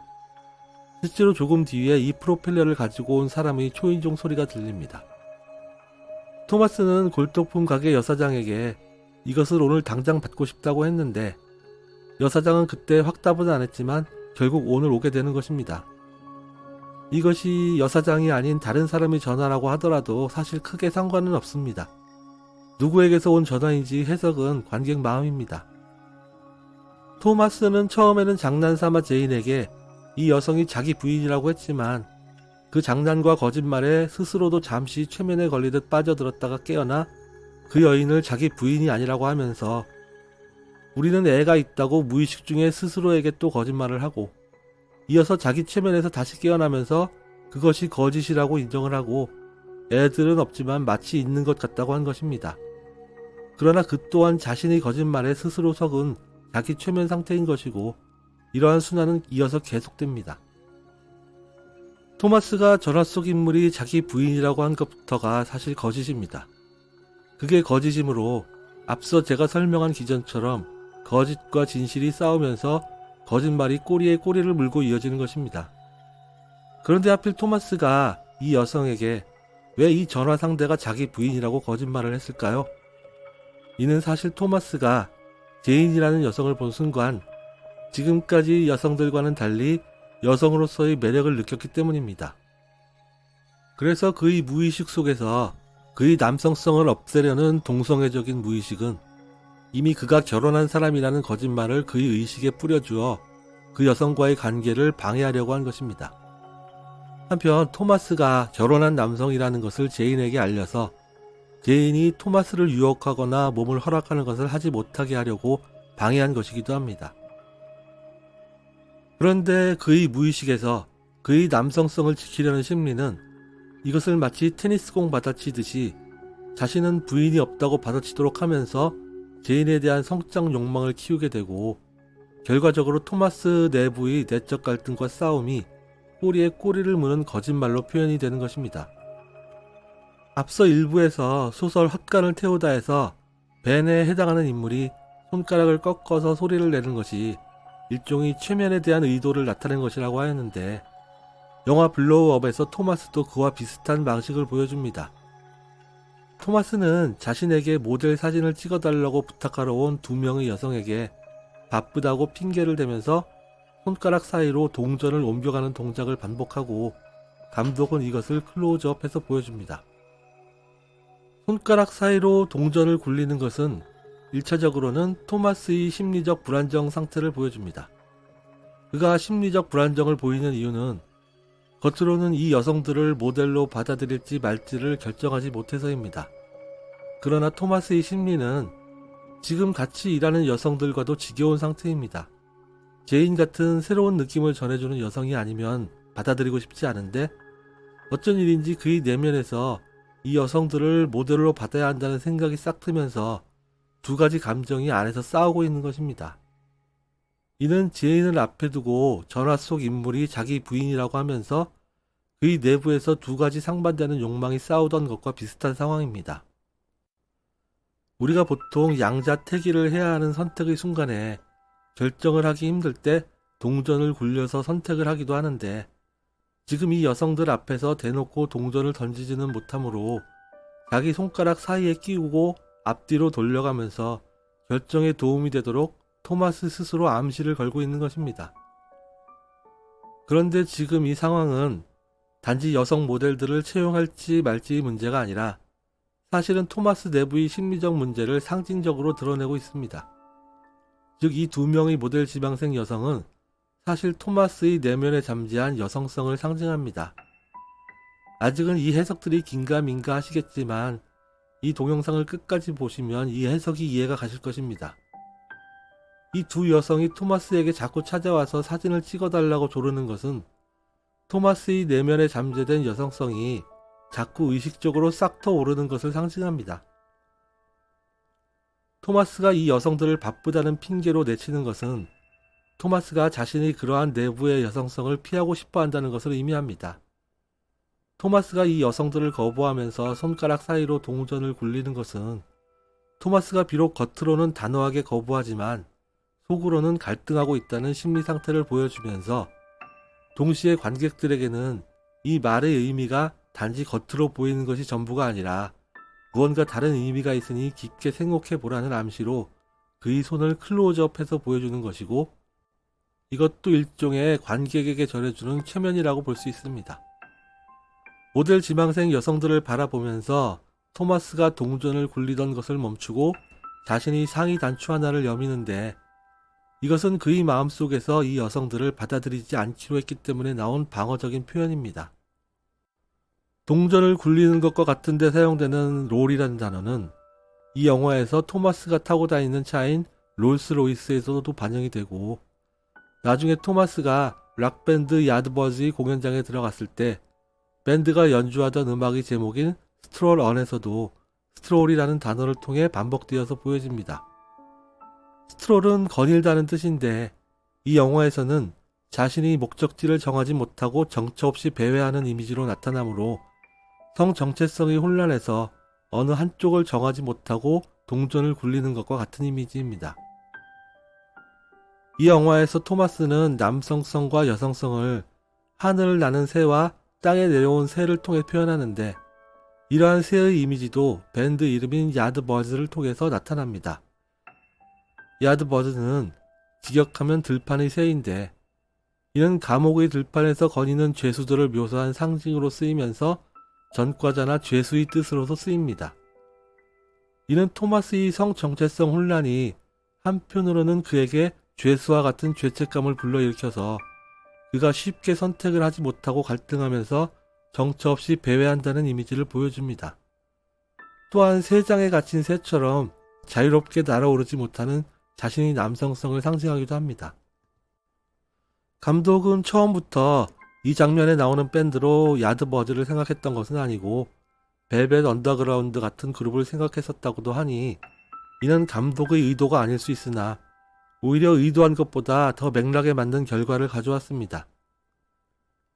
실제로 조금 뒤에 이 프로펠러를 가지고 온 사람의 초인종 소리가 들립니다. 토마스는 골동품 가게 여사장에게 이것을 오늘 당장 받고 싶다고 했는데 여사장은 그때 확답은 안 했지만 결국 오늘 오게 되는 것입니다. 이것이 여사장이 아닌 다른 사람의 전화라고 하더라도 사실 크게 상관은 없습니다. 누구에게서 온 전화인지 해석은 관객 마음입니다. 토마스는 처음에는 장난삼아 제인에게 이 여성이 자기 부인이라고 했지만 그 장난과 거짓말에 스스로도 잠시 최면에 걸리듯 빠져들었다가 깨어나 그 여인을 자기 부인이 아니라고 하면서 우리는 애가 있다고 무의식 중에 스스로에게 또 거짓말을 하고, 이어서 자기 최면에서 다시 깨어나면서 그것이 거짓이라고 인정을 하고 애들은 없지만 마치 있는 것 같다고 한 것입니다. 그러나 그 또한 자신의 거짓말에 스스로 속은 자기 최면 상태인 것이고, 이러한 순환은 이어서 계속됩니다. 토마스가 전화 속 인물이 자기 부인이라고 한 것부터가 사실 거짓입니다. 그게 거짓이므로 앞서 제가 설명한 기전처럼 거짓과 진실이 싸우면서 거짓말이 꼬리에 꼬리를 물고 이어지는 것입니다. 그런데 하필 토마스가 이 여성에게 왜 이 전화 상대가 자기 부인이라고 거짓말을 했을까요? 이는 사실 토마스가 제인이라는 여성을 본 순간 지금까지 여성들과는 달리 여성으로서의 매력을 느꼈기 때문입니다. 그래서 그의 무의식 속에서 그의 남성성을 없애려는 동성애적인 무의식은 이미 그가 결혼한 사람이라는 거짓말을 그의 의식에 뿌려주어 그 여성과의 관계를 방해하려고 한 것입니다. 한편 토마스가 결혼한 남성이라는 것을 제인에게 알려서 제인이 토마스를 유혹하거나 몸을 허락하는 것을 하지 못하게 하려고 방해한 것이기도 합니다. 그런데 그의 무의식에서 그의 남성성을 지키려는 심리는 이것을 마치 테니스공 받아치듯이 자신은 부인이 없다고 받아치도록 하면서 제인에 대한 성적 욕망을 키우게 되고, 결과적으로 토마스 내부의 내적 갈등과 싸움이 꼬리에 꼬리를 무는 거짓말로 표현이 되는 것입니다. 앞서 일부에서 소설 헛간을 태우다에서 벤에 해당하는 인물이 손가락을 꺾어서 소리를 내는 것이 일종의 최면에 대한 의도를 나타낸 것이라고 하였는데, 영화 블로우업에서 토마스도 그와 비슷한 방식을 보여줍니다. 토마스는 자신에게 모델 사진을 찍어달라고 부탁하러 온 2명의 여성에게 바쁘다고 핑계를 대면서 손가락 사이로 동전을 옮겨가는 동작을 반복하고, 감독은 이것을 클로즈업해서 보여줍니다. 손가락 사이로 동전을 굴리는 것은 1차적으로는 토마스의 심리적 불안정 상태를 보여줍니다. 그가 심리적 불안정을 보이는 이유는 겉으로는 이 여성들을 모델로 받아들일지 말지를 결정하지 못해서입니다. 그러나 토마스의 심리는 지금 같이 일하는 여성들과도 지겨운 상태입니다. 제인 같은 새로운 느낌을 전해주는 여성이 아니면 받아들이고 싶지 않은데 어쩐 일인지 그의 내면에서 이 여성들을 모델로 받아야 한다는 생각이 싹 트면서 두 가지 감정이 안에서 싸우고 있는 것입니다. 이는 제인을 앞에 두고 전화 속 인물이 자기 부인이라고 하면서 그의 내부에서 두 가지 상반되는 욕망이 싸우던 것과 비슷한 상황입니다. 우리가 보통 양자택일을 해야 하는 선택의 순간에 결정을 하기 힘들 때 동전을 굴려서 선택을 하기도 하는데, 지금 이 여성들 앞에서 대놓고 동전을 던지지는 못하므로 자기 손가락 사이에 끼우고 앞뒤로 돌려가면서 결정에 도움이 되도록 토마스 스스로 암시를 걸고 있는 것입니다. 그런데 지금 이 상황은 단지 여성 모델들을 채용할지 말지의 문제가 아니라 사실은 토마스 내부의 심리적 문제를 상징적으로 드러내고 있습니다. 즉, 이 두 명의 모델 지망생 여성은 사실 토마스의 내면에 잠재한 여성성을 상징합니다. 아직은 이 해석들이 긴가민가 하시겠지만 이 동영상을 끝까지 보시면 이 해석이 이해가 가실 것입니다. 이 두 여성이 토마스에게 자꾸 찾아와서 사진을 찍어달라고 조르는 것은 토마스의 내면에 잠재된 여성성이 자꾸 의식적으로 싹터 오르는 것을 상징합니다. 토마스가 이 여성들을 바쁘다는 핑계로 내치는 것은 토마스가 자신이 그러한 내부의 여성성을 피하고 싶어 한다는 것을 의미합니다. 토마스가 이 여성들을 거부하면서 손가락 사이로 동전을 굴리는 것은 토마스가 비록 겉으로는 단호하게 거부하지만 속으로는 갈등하고 있다는 심리 상태를 보여주면서 동시에 관객들에게는 이 말의 의미가 단지 겉으로 보이는 것이 전부가 아니라 무언가 다른 의미가 있으니 깊게 생각해 보라는 암시로 그의 손을 클로즈업해서 보여주는 것이고, 이것도 일종의 관객에게 전해주는 최면이라고 볼 수 있습니다. 모델 지망생 여성들을 바라보면서 토마스가 동전을 굴리던 것을 멈추고 자신이 상의 단추 하나를 여미는데, 이것은 그의 마음속에서 이 여성들을 받아들이지 않기로 했기 때문에 나온 방어적인 표현입니다. 동전을 굴리는 것과 같은 데 사용되는 롤이라는 단어는 이 영화에서 토마스가 타고 다니는 차인 롤스로이스에서도 반영이 되고, 나중에 토마스가 락밴드 야드버즈의 공연장에 들어갔을 때 밴드가 연주하던 음악의 제목인 스트롤 언에서도 스트롤이라는 단어를 통해 반복되어서 보여집니다. 스트롤은 거닐다는 뜻인데 이 영화에서는 자신이 목적지를 정하지 못하고 정처 없이 배회하는 이미지로 나타나므로 성 정체성이 혼란해서 어느 한쪽을 정하지 못하고 동전을 굴리는 것과 같은 이미지입니다. 이 영화에서 토마스는 남성성과 여성성을 하늘을 나는 새와 땅에 내려온 새를 통해 표현하는데, 이러한 새의 이미지도 밴드 이름인 야드버즈를 통해서 나타납니다. 야드버즈는 직역하면 들판의 새인데, 이는 감옥의 들판에서 거니는 죄수들을 묘사한 상징으로 쓰이면서 전과자나 죄수의 뜻으로서 쓰입니다. 이는 토마스의 성 정체성 혼란이 한편으로는 그에게 죄수와 같은 죄책감을 불러일으켜서 그가 쉽게 선택을 하지 못하고 갈등하면서 정처 없이 배회한다는 이미지를 보여줍니다. 또한 새장에 갇힌 새처럼 자유롭게 날아오르지 못하는 자신의 남성성을 상징하기도 합니다. 감독은 처음부터 이 장면에 나오는 밴드로 야드버즈를 생각했던 것은 아니고 벨벳 언더그라운드 같은 그룹을 생각했었다고도 하니, 이는 감독의 의도가 아닐 수 있으나 오히려 의도한 것보다 더 맥락에 맞는 결과를 가져왔습니다.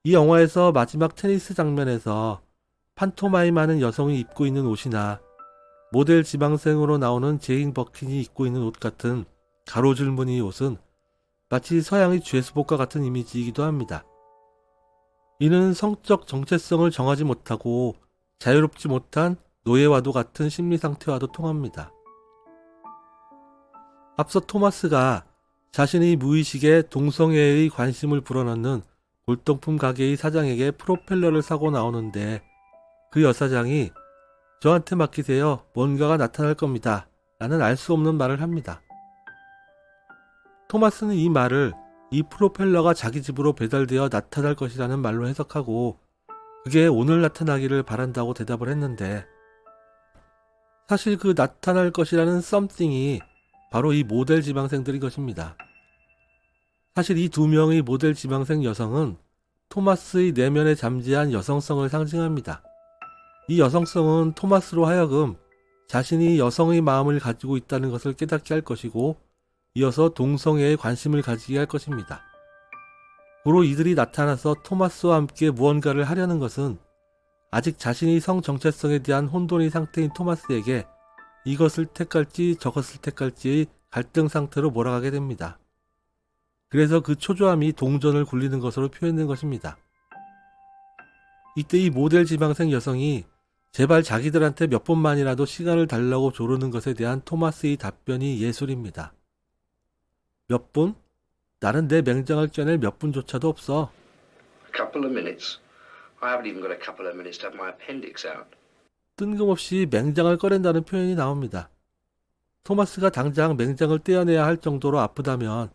이 영화에서 마지막 테니스 장면에서 판토마임하는 여성이 입고 있는 옷이나 모델 지망생으로 나오는 제인 버킨이 입고 있는 옷 같은 가로줄 무늬의 옷은 마치 서양의 죄수복과 같은 이미지이기도 합니다. 이는 성적 정체성을 정하지 못하고 자유롭지 못한 노예와도 같은 심리 상태와도 통합니다. 앞서 토마스가 자신의 무의식에 동성애의 관심을 불어넣는 골동품 가게의 사장에게 프로펠러를 사고 나오는데, 그 여사장이 "저한테 맡기세요. 뭔가가 나타날 겁니다. 라는 알 수 없는 말을 합니다. 토마스는 이 말을 이 프로펠러가 자기 집으로 배달되어 나타날 것이라는 말로 해석하고 그게 오늘 나타나기를 바란다고 대답을 했는데, 사실 그 나타날 것이라는 something이 바로 이 모델 지망생들인 것입니다. 사실 이 두 명의 모델 지망생 여성은 토마스의 내면에 잠재한 여성성을 상징합니다. 이 여성성은 토마스로 하여금 자신이 여성의 마음을 가지고 있다는 것을 깨닫게 할 것이고, 이어서 동성애에 관심을 가지게 할 것입니다. 고로 이들이 나타나서 토마스와 함께 무언가를 하려는 것은 아직 자신의 성 정체성에 대한 혼돈의 상태인 토마스에게 이것을 택할지 저것을 택할지의 갈등 상태로 몰아가게 됩니다. 그래서 그 초조함이 동전을 굴리는 것으로 표현된 것입니다. 이때 이 모델 지망생 여성이 제발 자기들한테 몇 번만이라도 시간을 달라고 조르는 것에 대한 토마스의 답변이 예술입니다. 몇 분? 나는 내 맹장을 껴낼 몇 분조차도 없어. A couple of minutes. I haven't even got a couple of minutes to have my appendix out. 뜬금없이 맹장을 꺼낸다는 표현이 나옵니다. 토마스가 당장 맹장을 떼어내야 할 정도로 아프다면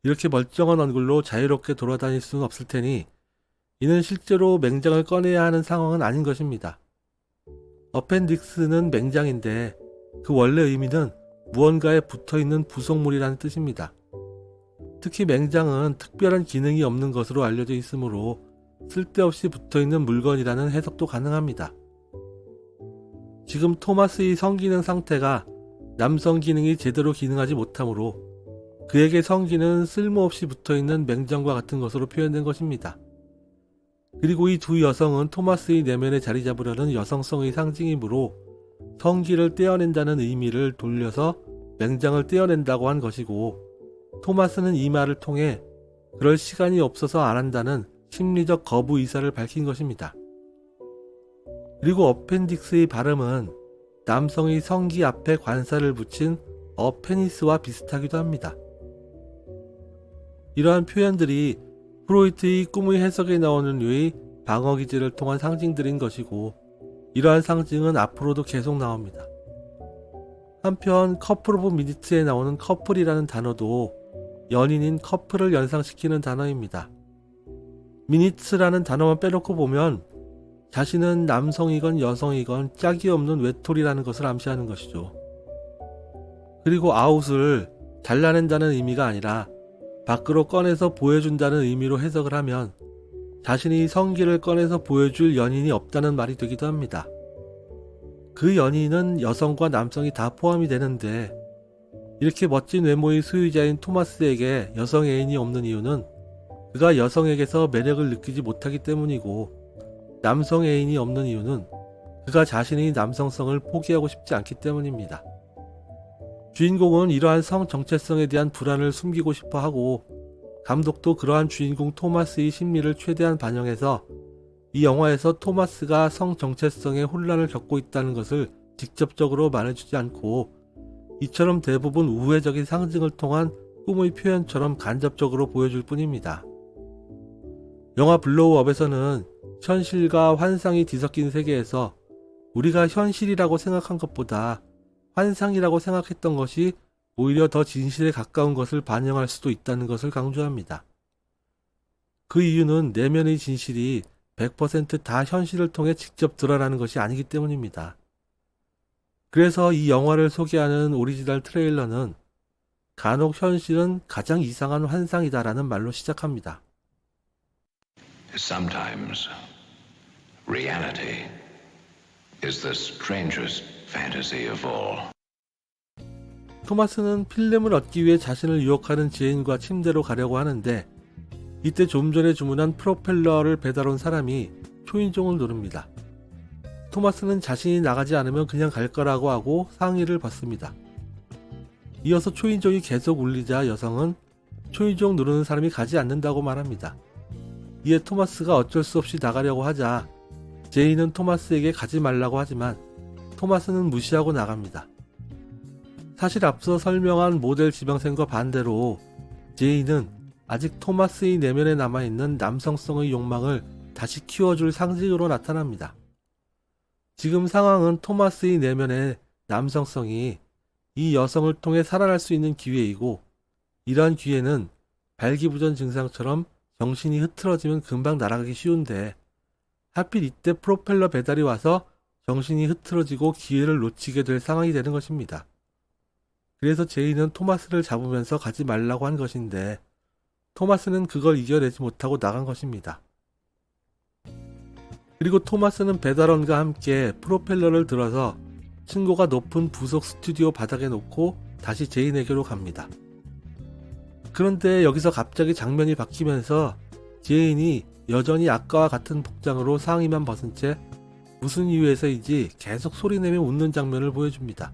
이렇게 멀쩡한 얼굴로 자유롭게 돌아다닐 수는 없을 테니 이는 실제로 맹장을 꺼내야 하는 상황은 아닌 것입니다. 어펜딕스는 맹장인데 그 원래 의미는 무언가에 붙어있는 부속물이라는 뜻입니다. 특히 맹장은 특별한 기능이 없는 것으로 알려져 있으므로 쓸데없이 붙어있는 물건이라는 해석도 가능합니다. 지금 토마스의 성기능 상태가 남성 기능이 제대로 기능하지 못하므로 그에게 성기는 쓸모없이 붙어있는 맹장과 같은 것으로 표현된 것입니다. 그리고 이 두 여성은 토마스의 내면에 자리 잡으려는 여성성의 상징이므로 성기를 떼어낸다는 의미를 돌려서 맹장을 떼어낸다고 한 것이고, 토마스는 이 말을 통해 그럴 시간이 없어서 안 한다는 심리적 거부 의사를 밝힌 것입니다. 그리고 어펜딕스의 발음은 남성의 성기 앞에 관사를 붙인 어페니스와 비슷하기도 합니다. 이러한 표현들이 프로이트의 꿈의 해석에 나오는 류의 방어 기제를 통한 상징들인 것이고, 이러한 상징은 앞으로도 계속 나옵니다. 한편 커플 오브 미니트에 나오는 커플이라는 단어도 연인인 커플을 연상시키는 단어입니다. 미니트라는 단어만 빼놓고 보면 자신은 남성이건 여성이건 짝이 없는 외톨이라는 것을 암시하는 것이죠. 그리고 아웃을 잘라낸다는 의미가 아니라 밖으로 꺼내서 보여준다는 의미로 해석을 하면 자신이 성기를 꺼내서 보여줄 연인이 없다는 말이 되기도 합니다. 그 연인은 여성과 남성이 다 포함이 되는데 이렇게 멋진 외모의 소유자인 토마스에게 여성 애인이 없는 이유는 그가 여성에게서 매력을 느끼지 못하기 때문이고, 남성 애인이 없는 이유는 그가 자신의 남성성을 포기하고 싶지 않기 때문입니다. 주인공은 이러한 성 정체성에 대한 불안을 숨기고 싶어 하고, 감독도 그러한 주인공 토마스의 심리를 최대한 반영해서 이 영화에서 토마스가 성 정체성에 혼란을 겪고 있다는 것을 직접적으로 말해주지 않고 이처럼 대부분 우회적인 상징을 통한 꿈의 표현처럼 간접적으로 보여줄 뿐입니다. 영화 블로우업에서는 현실과 환상이 뒤섞인 세계에서 우리가 현실이라고 생각한 것보다 환상이라고 생각했던 것이 오히려 더 진실에 가까운 것을 반영할 수도 있다는 것을 강조합니다. 그 이유는 내면의 진실이 100% 다 현실을 통해 직접 드러나는 것이 아니기 때문입니다. 그래서 이 영화를 소개하는 오리지널 트레일러는 간혹 현실은 가장 이상한 환상이다라는 말로 시작합니다. Sometimes reality is the strangest fantasy of all. 토마스는 필름을 얻기 위해 자신을 유혹하는 지인과 침대로 가려고 하는데 이때 좀 전에 주문한 프로펠러를 배달 온 사람이 초인종을 누릅니다. 토마스는 자신이 나가지 않으면 그냥 갈 거라고 하고 상의를 받습니다. 이어서 초인종이 계속 울리자 여성은 초인종 누르는 사람이 가지 않는다고 말합니다. 이에 토마스가 어쩔 수 없이 나가려고 하자 제이는 토마스에게 가지 말라고 하지만 토마스는 무시하고 나갑니다. 사실 앞서 설명한 모델 지망생과 반대로 제이는 아직 토마스의 내면에 남아있는 남성성의 욕망을 다시 키워줄 상징으로 나타납니다. 지금 상황은 토마스의 내면의 남성성이 이 여성을 통해 살아날 수 있는 기회이고, 이러한 기회는 발기부전 증상처럼 정신이 흐트러지면 금방 날아가기 쉬운데 하필 이때 프로펠러 배달이 와서 정신이 흐트러지고 기회를 놓치게 될 상황이 되는 것입니다. 그래서 제이는 토마스를 잡으면서 가지 말라고 한 것인데 토마스는 그걸 이겨내지 못하고 나간 것입니다. 그리고 토마스는 배달원과 함께 프로펠러를 들어서 층고가 높은 부속 스튜디오 바닥에 놓고 다시 제인에게로 갑니다. 그런데 여기서 갑자기 장면이 바뀌면서 제인이 여전히 아까와 같은 복장으로 상의만 벗은 채 무슨 이유에서인지 계속 소리내며 웃는 장면을 보여줍니다.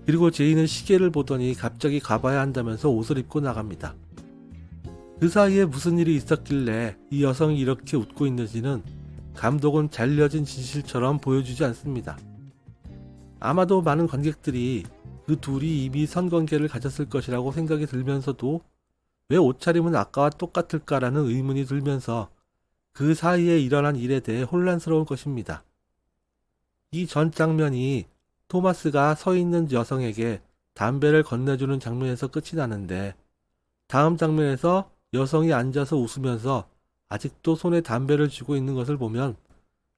그리고 제인은 시계를 보더니 갑자기 가봐야 한다면서 옷을 입고 나갑니다. 그 사이에 무슨 일이 있었길래 이 여성이 이렇게 웃고 있는지는 감독은 잘려진 진실처럼 보여주지 않습니다. 아마도 많은 관객들이 그 둘이 이미 선관계를 가졌을 것이라고 생각이 들면서도 왜 옷차림은 아까와 똑같을까라는 의문이 들면서 그 사이에 일어난 일에 대해 혼란스러운 것입니다. 이 전 장면이 토마스가 서 있는 여성에게 담배를 건네주는 장면에서 끝이 나는데, 다음 장면에서 여성이 앉아서 웃으면서 아직도 손에 담배를 쥐고 있는 것을 보면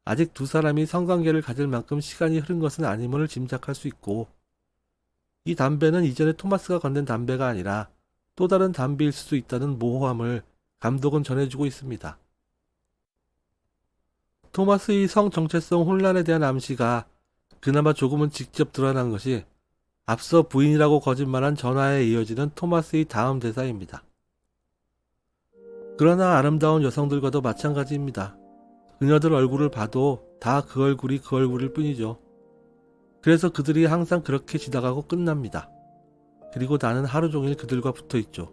아직 두 사람이 성관계를 가질 만큼 시간이 흐른 것은 아님을 짐작할 수 있고, 이 담배는 이전에 토마스가 건넨 담배가 아니라 또 다른 담배일 수도 있다는 모호함을 감독은 전해주고 있습니다. 토마스의 성 정체성 혼란에 대한 암시가 그나마 조금은 직접 드러난 것이 앞서 부인이라고 거짓말한 전화에 이어지는 토마스의 다음 대사입니다. 그러나 아름다운 여성들과도 마찬가지입니다. 그녀들 얼굴을 봐도 다 그 얼굴이 그 얼굴일 뿐이죠. 그래서 그들이 항상 그렇게 지나가고 끝납니다. 그리고 나는 하루 종일 그들과 붙어 있죠.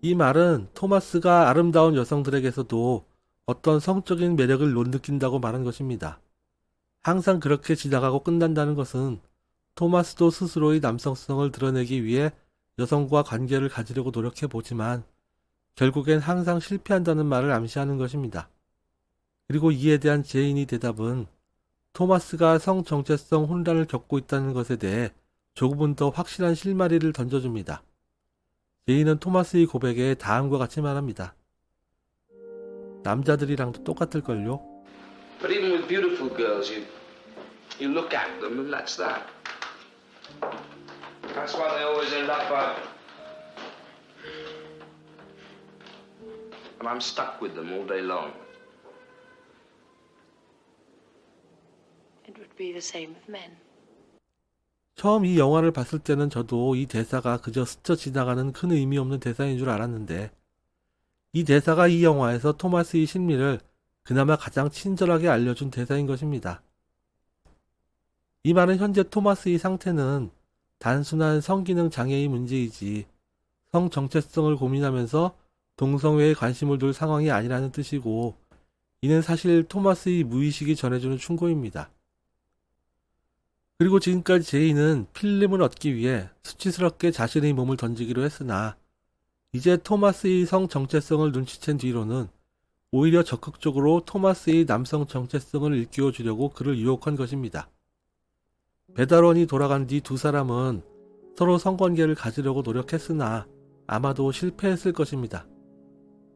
이 말은 토마스가 아름다운 여성들에게서도 어떤 성적인 매력을 못 느낀다고 말한 것입니다. 항상 그렇게 지나가고 끝난다는 것은 토마스도 스스로의 남성성을 드러내기 위해 여성과 관계를 가지려고 노력해 보지만 결국엔 항상 실패한다는 말을 암시하는 것입니다. 그리고 이에 대한 제인의 대답은 토마스가 성 정체성 혼란을 겪고 있다는 것에 대해 조금은 더 확실한 실마리를 던져줍니다. 제인은 토마스의 고백에 다음과 같이 말합니다. 남자들이랑도 똑같을걸요? But even with beautiful girls, you look at them and that's that. That's why they always end up and I'm stuck with them all day long. It would be the same with men. 처음 이 영화를 봤을 때는 저도 이 대사가 그저 스쳐 지나가는 큰 의미 없는 대사인 줄 알았는데, 이 대사가 이 영화에서 토마스의 심리를 그나마 가장 친절하게 알려준 대사인 것입니다. 이 말은 현재 토마스의 상태는 단순한 성기능 장애의 문제이지 성 정체성을 고민하면서 동성애에 관심을 둘 상황이 아니라는 뜻이고, 이는 사실 토마스의 무의식이 전해주는 충고입니다. 그리고 지금까지 제이는 필름을 얻기 위해 수치스럽게 자신의 몸을 던지기로 했으나 이제 토마스의 성 정체성을 눈치챈 뒤로는 오히려 적극적으로 토마스의 남성 정체성을 일깨워 주려고 그를 유혹한 것입니다. 배달원이 돌아간 뒤 두 사람은 서로 성관계를 가지려고 노력했으나 아마도 실패했을 것입니다.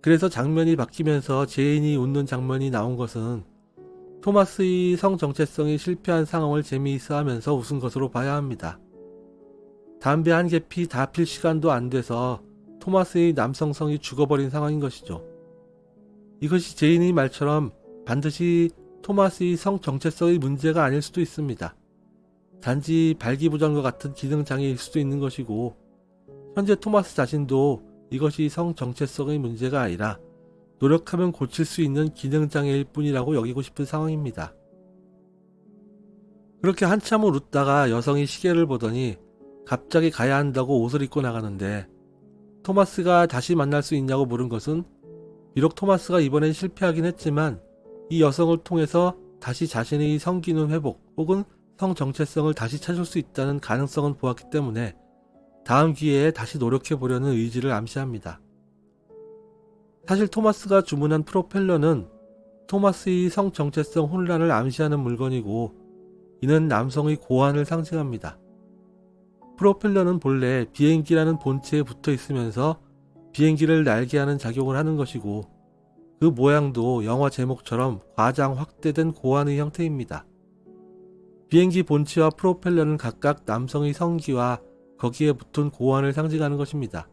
그래서 장면이 바뀌면서 제인이 웃는 장면이 나온 것은 토마스의 성 정체성이 실패한 상황을 재미있어 하면서 웃은 것으로 봐야 합니다. 담배 한 개피 다 필 시간도 안 돼서 토마스의 남성성이 죽어버린 상황인 것이죠. 이것이 제인의 말처럼 반드시 토마스의 성 정체성의 문제가 아닐 수도 있습니다. 단지 발기부전과 같은 기능장애일 수도 있는 것이고, 현재 토마스 자신도 이것이 성 정체성의 문제가 아니라 노력하면 고칠 수 있는 기능장애일 뿐이라고 여기고 싶은 상황입니다. 그렇게 한참을 웃다가 여성이 시계를 보더니 갑자기 가야 한다고 옷을 입고 나가는데, 토마스가 다시 만날 수 있냐고 물은 것은 비록 토마스가 이번엔 실패하긴 했지만 이 여성을 통해서 다시 자신의 성기능 회복 혹은 성 정체성을 다시 찾을 수 있다는 가능성은 보았기 때문에 다음 기회에 다시 노력해 보려는 의지를 암시합니다. 사실 토마스가 주문한 프로펠러는 토마스의 성 정체성 혼란을 암시하는 물건이고, 이는 남성의 고환을 상징합니다. 프로펠러는 본래 비행기라는 본체에 붙어 있으면서 비행기를 날게 하는 작용을 하는 것이고, 그 모양도 영화 제목처럼 과장 확대된 고환의 형태입니다. 비행기 본체와 프로펠러는 각각 남성의 성기와 거기에 붙은 고환을 상징하는 것입니다.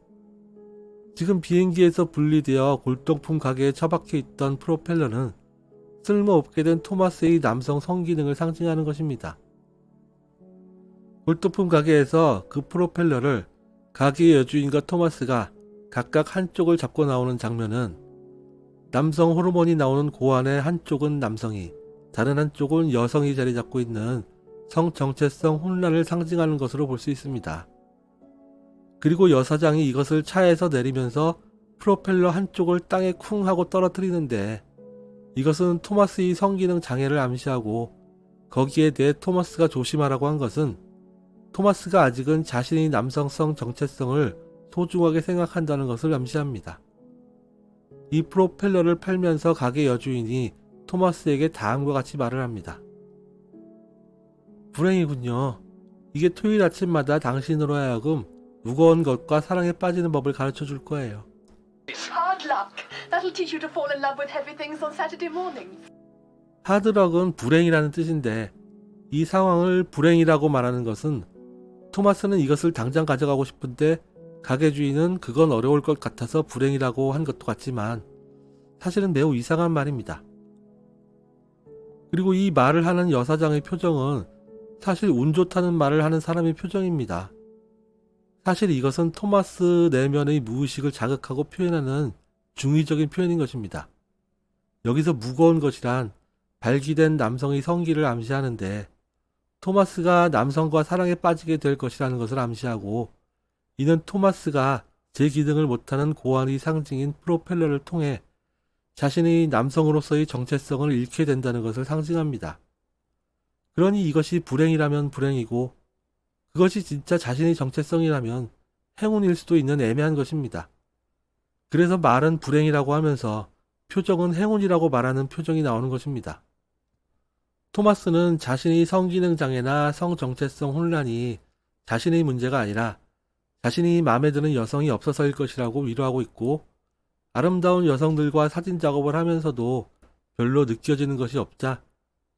지금 비행기에서 분리되어 골동품 가게에 처박혀 있던 프로펠러는 쓸모없게 된 토마스의 남성 성기능을 상징하는 것입니다. 골동품 가게에서 그 프로펠러를 가게의 여주인과 토마스가 각각 한쪽을 잡고 나오는 장면은 남성 호르몬이 나오는 고환의 한쪽은 남성이, 다른 한쪽은 여성이 자리 잡고 있는 성 정체성 혼란을 상징하는 것으로 볼 수 있습니다. 그리고 여사장이 이것을 차에서 내리면서 프로펠러 한쪽을 땅에 쿵 하고 떨어뜨리는데, 이것은 토마스의 성기능 장애를 암시하고, 거기에 대해 토마스가 조심하라고 한 것은 토마스가 아직은 자신의 남성성 정체성을 소중하게 생각한다는 것을 암시합니다. 이 프로펠러를 팔면서 가게 여주인이 토마스에게 다음과 같이 말을 합니다. 불행이군요. 이게 토요일 아침마다 당신으로 하여금 무거운 것과 사랑에 빠지는 법을 가르쳐 줄 거예요. Hard luck. That'll teach you to fall in love with heavy things on Saturday mornings. 하드럭은 불행이라는 뜻인데 이 상황을 불행이라고 말하는 것은 토마스는 이것을 당장 가져가고 싶은데 가게 주인은 그건 어려울 것 같아서 불행이라고 한 것도 같지만 사실은 매우 이상한 말입니다. 그리고 이 말을 하는 여사장의 표정은 사실 운 좋다는 말을 하는 사람의 표정입니다. 사실 이것은 토마스 내면의 무의식을 자극하고 표현하는 중의적인 표현인 것입니다. 여기서 무거운 것이란 발기된 남성의 성기를 암시하는데 토마스가 남성과 사랑에 빠지게 될 것이라는 것을 암시하고 이는 토마스가 제 기능을 못하는 고안의 상징인 프로펠러를 통해 자신의 남성으로서의 정체성을 잃게 된다는 것을 상징합니다. 그러니 이것이 불행이라면 불행이고 그것이 진짜 자신의 정체성이라면 행운일 수도 있는 애매한 것입니다. 그래서 말은 불행이라고 하면서 표정은 행운이라고 말하는 표정이 나오는 것입니다. 토마스는 자신의 성기능 장애나 성정체성 혼란이 자신의 문제가 아니라 자신이 마음에 드는 여성이 없어서일 것이라고 위로하고 있고 아름다운 여성들과 사진 작업을 하면서도 별로 느껴지는 것이 없자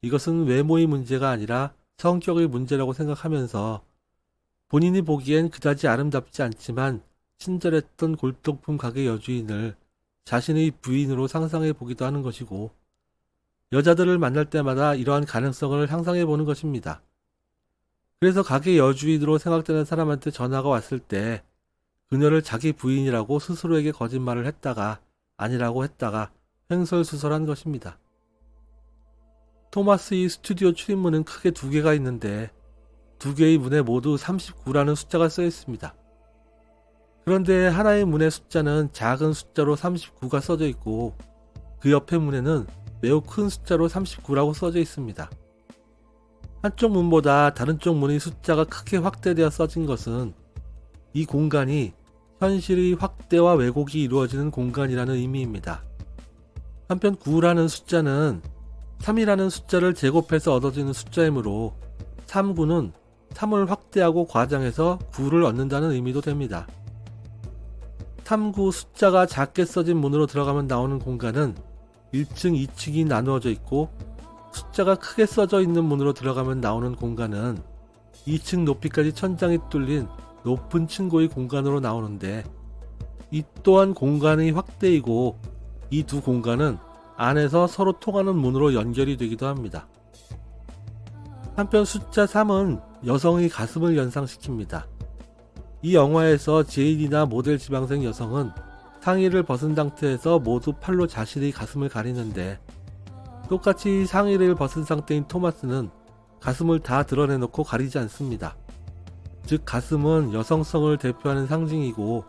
이것은 외모의 문제가 아니라 성격의 문제라고 생각하면서 본인이 보기엔 그다지 아름답지 않지만 친절했던 골동품 가게 여주인을 자신의 부인으로 상상해 보기도 하는 것이고 여자들을 만날 때마다 이러한 가능성을 상상해 보는 것입니다. 그래서 가게 여주인으로 생각되는 사람한테 전화가 왔을 때 그녀를 자기 부인이라고 스스로에게 거짓말을 했다가 아니라고 했다가 횡설수설한 것입니다. 토마스의 스튜디오 출입문은 크게 두 개가 있는데 두 개의 문에 모두 39라는 숫자가 써 있습니다. 그런데 하나의 문의 숫자는 작은 숫자로 39가 써져 있고 그 옆의 문에는 매우 큰 숫자로 39라고 써져 있습니다. 한쪽 문보다 다른 쪽 문의 숫자가 크게 확대되어 써진 것은 이 공간이 현실의 확대와 왜곡이 이루어지는 공간이라는 의미입니다. 한편 9라는 숫자는 3이라는 숫자를 제곱해서 얻어지는 숫자이므로 3구는 3을 확대하고 과장해서 9를 얻는다는 의미도 됩니다. 3구 숫자가 작게 써진 문으로 들어가면 나오는 공간은 1층, 2층이 나누어져 있고 숫자가 크게 써져 있는 문으로 들어가면 나오는 공간은 2층 높이까지 천장이 뚫린 높은 층고의 공간으로 나오는데 이 또한 공간의 확대이고 이 두 공간은 안에서 서로 통하는 문으로 연결이 되기도 합니다. 한편 숫자 3은 여성의 가슴을 연상시킵니다. 이 영화에서 제인이나 모델 지망생 여성은 상의를 벗은 상태에서 모두 팔로 자신의 가슴을 가리는데 똑같이 상의를 벗은 상태인 토마스는 가슴을 다 드러내놓고 가리지 않습니다. 즉 가슴은 여성성을 대표하는 상징이고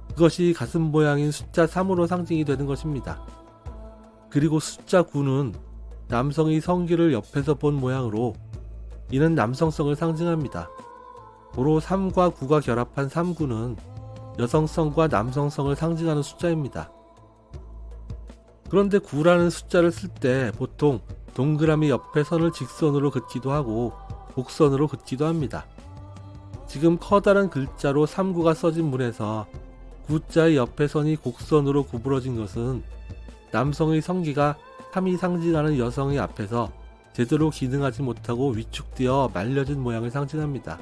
그것이 가슴 모양인 숫자 3으로 상징이 되는 것입니다. 그리고 숫자 9는 남성의 성기를 옆에서 본 모양으로 이는 남성성을 상징합니다. 고로 3과 9가 결합한 3구는 여성성과 남성성을 상징하는 숫자입니다. 그런데 9라는 숫자를 쓸 때 보통 동그라미 옆에 선을 직선으로 긋기도 하고 곡선으로 긋기도 합니다. 지금 커다란 글자로 3구가 써진 문에서 9자의 옆에 선이 곡선으로 구부러진 것은 남성의 성기가 3이 상징하는 여성의 앞에서 제대로 기능하지 못하고 위축되어 말려진 모양을 상징합니다.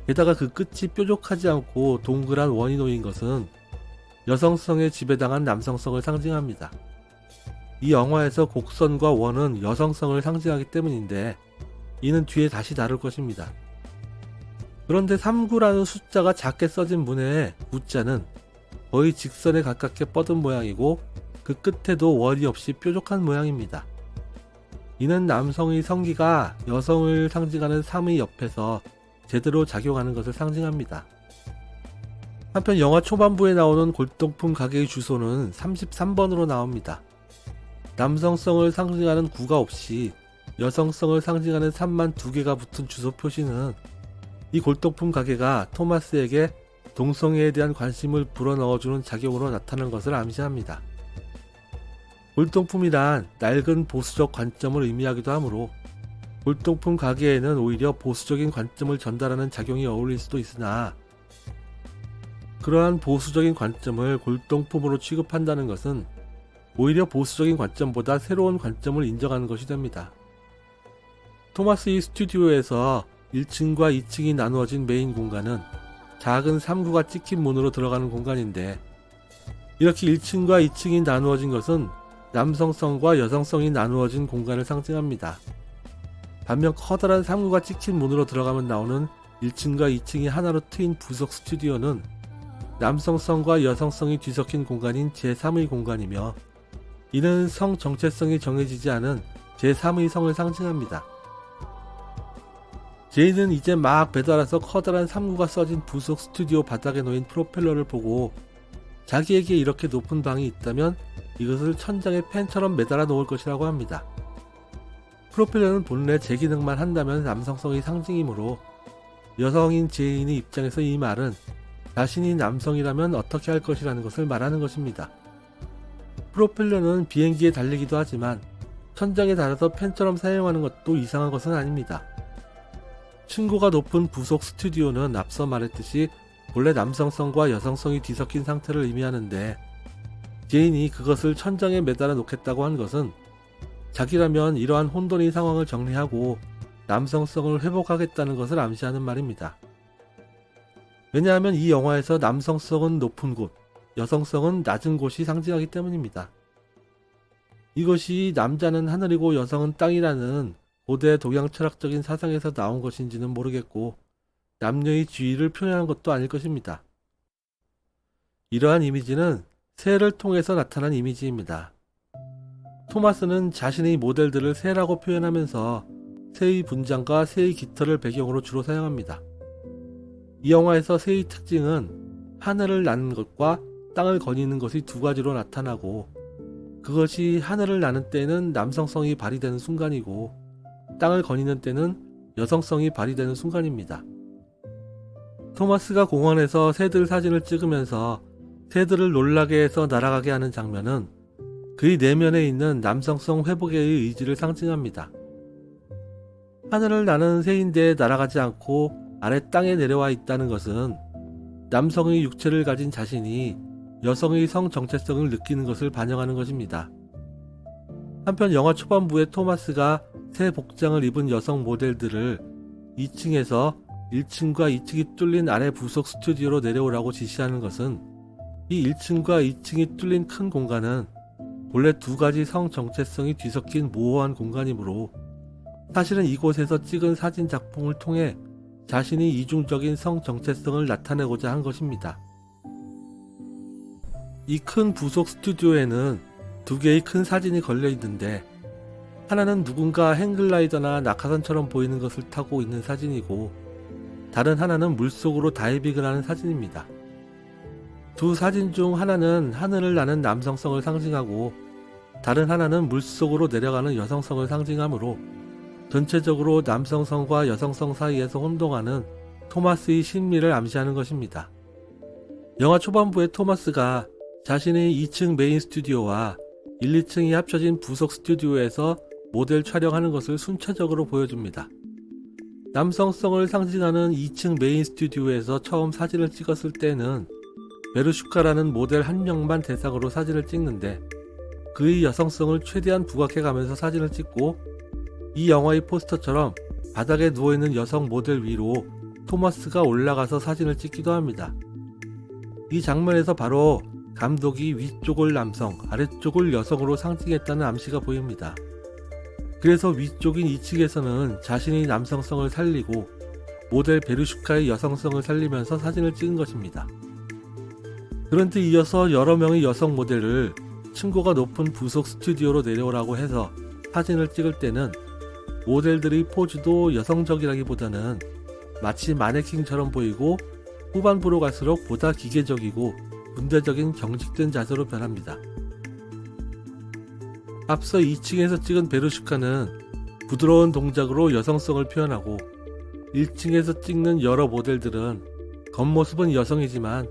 게다가 그 끝이 뾰족하지 않고 동그란 원이 놓인 것은 여성성에 지배당한 남성성을 상징합니다. 이 영화에서 곡선과 원은 여성성을 상징하기 때문인데 이는 뒤에 다시 다룰 것입니다. 그런데 39라는 숫자가 작게 써진 문의 9자는 거의 직선에 가깝게 뻗은 모양이고 그 끝에도 원이 없이 뾰족한 모양입니다. 이는 남성의 성기가 여성을 상징하는 3의 옆에서 제대로 작용하는 것을 상징합니다. 한편 영화 초반부에 나오는 골동품 가게의 주소는 33번으로 나옵니다. 남성성을 상징하는 9가 없이 여성성을 상징하는 3만 2개가 붙은 주소 표시는 이 골동품 가게가 토마스에게 동성애에 대한 관심을 불어넣어주는 작용으로 나타나는 것을 암시합니다. 골동품이란 낡은 보수적 관점을 의미하기도 하므로 골동품 가게에는 오히려 보수적인 관점을 전달하는 작용이 어울릴 수도 있으나, 그러한 보수적인 관점을 골동품으로 취급한다는 것은 오히려 보수적인 관점보다 새로운 관점을 인정하는 것이 됩니다. 토마스의 스튜디오에서 1층과 2층이 나누어진 메인 공간은 작은 3구가 찍힌 문으로 들어가는 공간인데, 이렇게 1층과 2층이 나누어진 것은 남성성과 여성성이 나누어진 공간을 상징합니다. 반면 커다란 3구가 찍힌 문으로 들어가면 나오는 1층과 2층이 하나로 트인 부속 스튜디오는 남성성과 여성성이 뒤섞인 공간인 제3의 공간이며, 이는 성 정체성이 정해지지 않은 제3의 성을 상징합니다. 제이는 이제 막 배달와서 커다란 3구가 써진 부속 스튜디오 바닥에 놓인 프로펠러를 보고 자기에게 이렇게 높은 방이 있다면 이것을 천장에 펜처럼 매달아 놓을 것이라고 합니다. 프로펠러는 본래 제 기능만 한다면 남성성의 상징이므로 여성인 제인의 입장에서 이 말은 자신이 남성이라면 어떻게 할 것이라는 것을 말하는 것입니다. 프로펠러는 비행기에 달리기도 하지만 천장에 달아서 펜처럼 사용하는 것도 이상한 것은 아닙니다. 층고가 높은 부속 스튜디오는 앞서 말했듯이 본래 남성성과 여성성이 뒤섞인 상태를 의미하는데, 제인이 그것을 천장에 매달아 놓겠다고 한 것은 자기라면 이러한 혼돈의 상황을 정리하고 남성성을 회복하겠다는 것을 암시하는 말입니다. 왜냐하면 이 영화에서 남성성은 높은 곳, 여성성은 낮은 곳이 상징하기 때문입니다. 이것이 남자는 하늘이고 여성은 땅이라는 고대 동양 철학적인 사상에서 나온 것인지는 모르겠고, 남녀의 지위를 표현한 것도 아닐 것입니다. 이러한 이미지는 새를 통해서 나타난 이미지입니다. 토마스는 자신의 모델들을 새라고 표현하면서 새의 분장과 새의 깃털을 배경으로 주로 사용합니다. 이 영화에서 새의 특징은 하늘을 나는 것과 땅을 거니는 것이 두 가지로 나타나고, 그것이 하늘을 나는 때는 남성성이 발휘되는 순간이고 땅을 거니는 때는 여성성이 발휘되는 순간입니다. 토마스가 공원에서 새들 사진을 찍으면서 새들을 놀라게 해서 날아가게 하는 장면은 그의 내면에 있는 남성성 회복의 의지를 상징합니다. 하늘을 나는 새인데 날아가지 않고 아래 땅에 내려와 있다는 것은 남성의 육체를 가진 자신이 여성의 성 정체성을 느끼는 것을 반영하는 것입니다. 한편 영화 초반부에 토마스가 새 복장을 입은 여성 모델들을 2층에서 1층과 2층이 뚫린 아래 부속 스튜디오로 내려오라고 지시하는 것은 이 1층과 2층이 뚫린 큰 공간은 본래 두 가지 성 정체성이 뒤섞인 모호한 공간이므로 사실은 이곳에서 찍은 사진 작품을 통해 자신이 이중적인 성 정체성을 나타내고자 한 것입니다. 이 큰 부속 스튜디오에는 두 개의 큰 사진이 걸려 있는데, 하나는 누군가 행글라이더나 낙하산처럼 보이는 것을 타고 있는 사진이고, 다른 하나는 물속으로 다이빙을 하는 사진입니다. 두 사진 중 하나는 하늘을 나는 남성성을 상징하고, 다른 하나는 물속으로 내려가는 여성성을 상징하므로 전체적으로 남성성과 여성성 사이에서 혼동하는 토마스의 심리를 암시하는 것입니다. 영화 초반부에 토마스가 자신의 2층 메인 스튜디오와 1, 2층이 합쳐진 부속 스튜디오에서 모델 촬영하는 것을 순차적으로 보여줍니다. 남성성을 상징하는 2층 메인 스튜디오에서 처음 사진을 찍었을 때는 베르슈카라는 모델 한 명만 대상으로 사진을 찍는데, 그의 여성성을 최대한 부각해가면서 사진을 찍고, 이 영화의 포스터처럼 바닥에 누워있는 여성 모델 위로 토마스가 올라가서 사진을 찍기도 합니다. 이 장면에서 바로 감독이 위쪽을 남성, 아래쪽을 여성으로 상징했다는 암시가 보입니다. 그래서 위쪽인 2층에서는 자신의 남성성을 살리고 모델 베르슈카의 여성성을 살리면서 사진을 찍은 것입니다. 그런데 이어서 여러 명의 여성 모델을 층고가 높은 부속 스튜디오로 내려오라고 해서 사진을 찍을 때는 모델들의 포즈도 여성적이라기보다는 마치 마네킹처럼 보이고, 후반부로 갈수록 보다 기계적이고 군대적인 경직된 자세로 변합니다. 앞서 2층에서 찍은 베르슈카는 부드러운 동작으로 여성성을 표현하고, 1층에서 찍는 여러 모델들은 겉모습은 여성이지만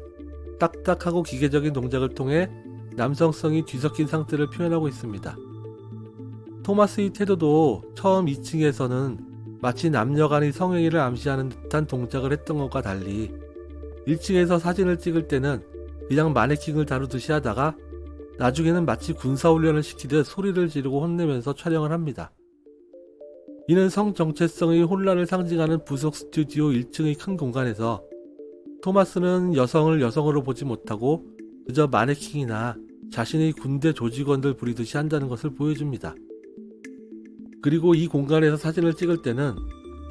딱딱하고 기계적인 동작을 통해 남성성이 뒤섞인 상태를 표현하고 있습니다. 토마스의 태도도 처음 2층에서는 마치 남녀간의 성행위를 암시하는 듯한 동작을 했던 것과 달리 1층에서 사진을 찍을 때는 그냥 마네킹을 다루듯이 하다가 나중에는 마치 군사훈련을 시키듯 소리를 지르고 혼내면서 촬영을 합니다. 이는 성정체성의 혼란을 상징하는 부속 스튜디오 1층의 큰 공간에서 토마스는 여성을 여성으로 보지 못하고 그저 마네킹이나 자신의 군대 조직원들 부리듯이 한다는 것을 보여줍니다. 그리고 이 공간에서 사진을 찍을 때는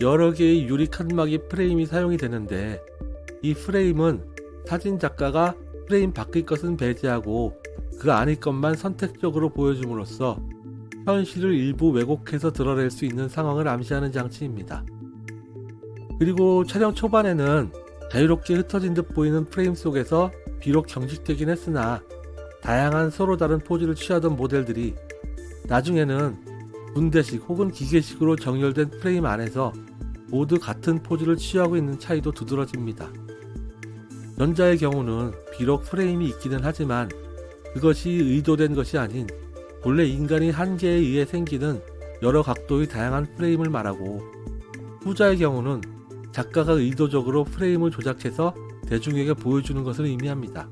여러 개의 유리 칸막이 프레임이 사용이 되는데 이 프레임은 사진 작가가 프레임 밖의 것은 배제하고 그 안의 것만 선택적으로 보여줌으로써 현실을 일부 왜곡해서 드러낼 수 있는 상황을 암시하는 장치입니다. 그리고 촬영 초반에는 자유롭게 흩어진 듯 보이는 프레임 속에서 비록 경직되긴 했으나 다양한 서로 다른 포즈를 취하던 모델들이 나중에는 군대식 혹은 기계식으로 정렬된 프레임 안에서 모두 같은 포즈를 취하고 있는 차이도 두드러집니다. 전자의 경우는 비록 프레임이 있기는 하지만 그것이 의도된 것이 아닌 본래 인간이 한계에 의해 생기는 여러 각도의 다양한 프레임을 말하고, 후자의 경우는 작가가 의도적으로 프레임을 조작해서 대중에게 보여주는 것을 의미합니다.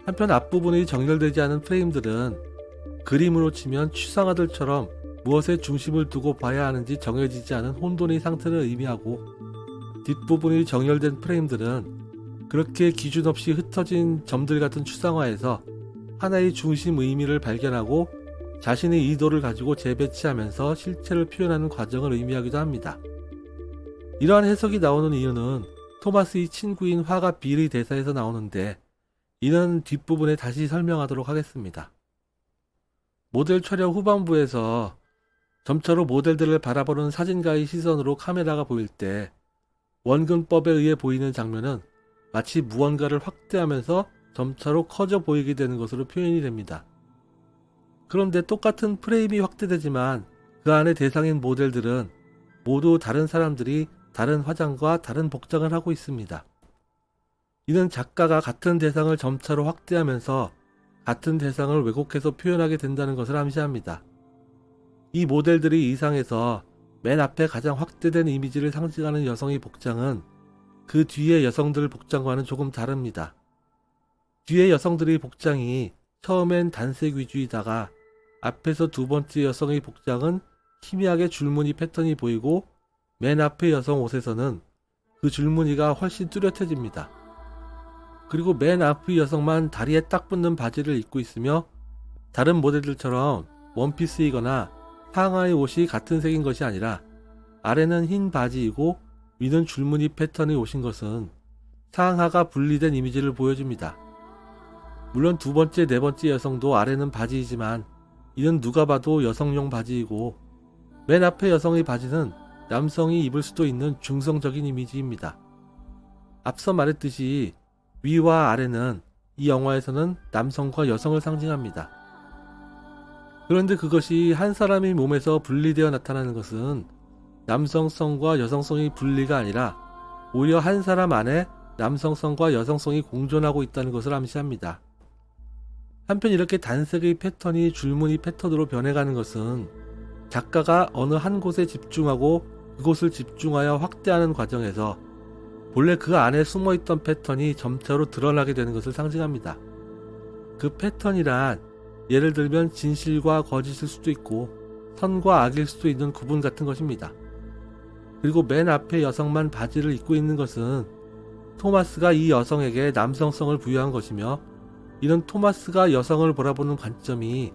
한편 앞부분이 정렬되지 않은 프레임들은 그림으로 치면 추상화들처럼 무엇에 중심을 두고 봐야 하는지 정해지지 않은 혼돈의 상태를 의미하고, 뒷부분이 정렬된 프레임들은 그렇게 기준 없이 흩어진 점들 같은 추상화에서 하나의 중심 의미를 발견하고 자신의 의도를 가지고 재배치하면서 실체를 표현하는 과정을 의미하기도 합니다. 이러한 해석이 나오는 이유는 토마스의 친구인 화가 빌의 대사에서 나오는데 이는 뒷부분에 다시 설명하도록 하겠습니다. 모델 촬영 후반부에서 점차로 모델들을 바라보는 사진가의 시선으로 카메라가 보일 때 원근법에 의해 보이는 장면은 마치 무언가를 확대하면서 점차로 커져 보이게 되는 것으로 표현이 됩니다. 그런데 똑같은 프레임이 확대되지만 그 안에 대상인 모델들은 모두 다른 사람들이 다른 화장과 다른 복장을 하고 있습니다. 이는 작가가 같은 대상을 점차로 확대하면서 같은 대상을 왜곡해서 표현하게 된다는 것을 암시합니다. 이 모델들의 의상에서 맨 앞에 가장 확대된 이미지를 상징하는 여성의 복장은 그 뒤의 여성들 복장과는 조금 다릅니다. 뒤의 여성들의 복장이 처음엔 단색 위주이다가 앞에서 두 번째 여성의 복장은 희미하게 줄무늬 패턴이 보이고 맨 앞의 여성 옷에서는 그 줄무늬가 훨씬 뚜렷해집니다. 그리고 맨 앞의 여성만 다리에 딱 붙는 바지를 입고 있으며 다른 모델들처럼 원피스이거나 상하의 옷이 같은 색인 것이 아니라 아래는 흰 바지이고 위는 줄무늬 패턴의 옷인 것은 상하가 분리된 이미지를 보여줍니다. 물론 두 번째, 네 번째 여성도 아래는 바지이지만 이는 누가 봐도 여성용 바지이고 맨 앞의 여성의 바지는 남성이 입을 수도 있는 중성적인 이미지입니다. 앞서 말했듯이 위와 아래는 이 영화에서는 남성과 여성을 상징합니다. 그런데 그것이 한 사람의 몸에서 분리되어 나타나는 것은 남성성과 여성성의 분리가 아니라 오히려 한 사람 안에 남성성과 여성성이 공존하고 있다는 것을 암시합니다. 한편 이렇게 단색의 패턴이 줄무늬 패턴으로 변해가는 것은 작가가 어느 한 곳에 집중하고 그곳을 집중하여 확대하는 과정에서 본래 그 안에 숨어있던 패턴이 점차로 드러나게 되는 것을 상징합니다. 그 패턴이란 예를 들면 진실과 거짓일 수도 있고 선과 악일 수도 있는 구분 같은 것입니다. 그리고 맨 앞에 여성만 바지를 입고 있는 것은 토마스가 이 여성에게 남성성을 부여한 것이며 이는 토마스가 여성을 바라보는 관점이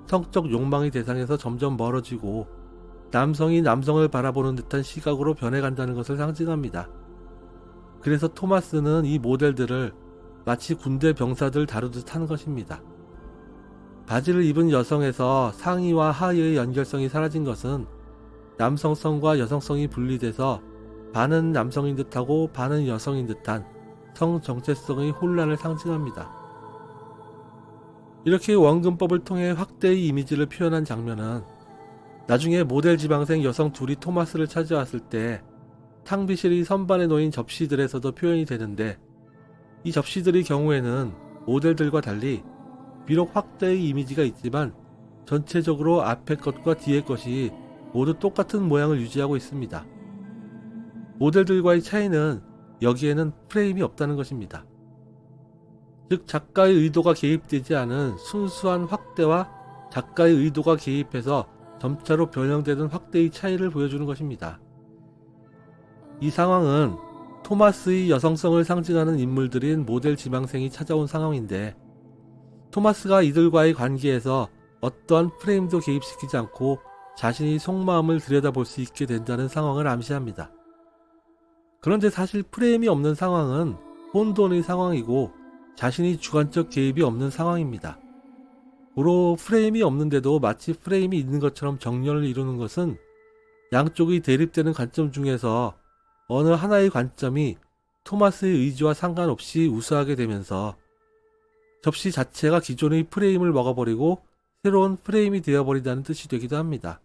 성적 욕망의 대상에서 점점 멀어지고 남성이 남성을 바라보는 듯한 시각으로 변해간다는 것을 상징합니다. 그래서 토마스는 이 모델들을 마치 군대 병사들 다루듯 하는 것입니다. 바지를 입은 여성에서 상의와 하의의 연결성이 사라진 것은 남성성과 여성성이 분리돼서 반은 남성인 듯하고 반은 여성인 듯한 성정체성의 혼란을 상징합니다. 이렇게 원근법을 통해 확대의 이미지를 표현한 장면은 나중에 모델 지방생 여성 둘이 토마스를 찾아왔을 때 탕비실이 선반에 놓인 접시들에서도 표현이 되는데, 이 접시들의 경우에는 모델들과 달리 비록 확대의 이미지가 있지만 전체적으로 앞에 것과 뒤에 것이 모두 똑같은 모양을 유지하고 있습니다. 모델들과의 차이는 여기에는 프레임이 없다는 것입니다. 즉, 작가의 의도가 개입되지 않은 순수한 확대와 작가의 의도가 개입해서 점차로 변형되는 확대의 차이를 보여주는 것입니다. 이 상황은 토마스의 여성성을 상징하는 인물들인 모델 지망생이 찾아온 상황인데, 토마스가 이들과의 관계에서 어떠한 프레임도 개입시키지 않고 자신의 속마음을 들여다볼 수 있게 된다는 상황을 암시합니다. 그런데 사실 프레임이 없는 상황은 혼돈의 상황이고 자신이 주관적 개입이 없는 상황입니다. 고로 프레임이 없는데도 마치 프레임이 있는 것처럼 정렬을 이루는 것은 양쪽이 대립되는 관점 중에서 어느 하나의 관점이 토마스의 의지와 상관없이 우수하게 되면서 접시 자체가 기존의 프레임을 먹어버리고 새로운 프레임이 되어버린다는 뜻이 되기도 합니다.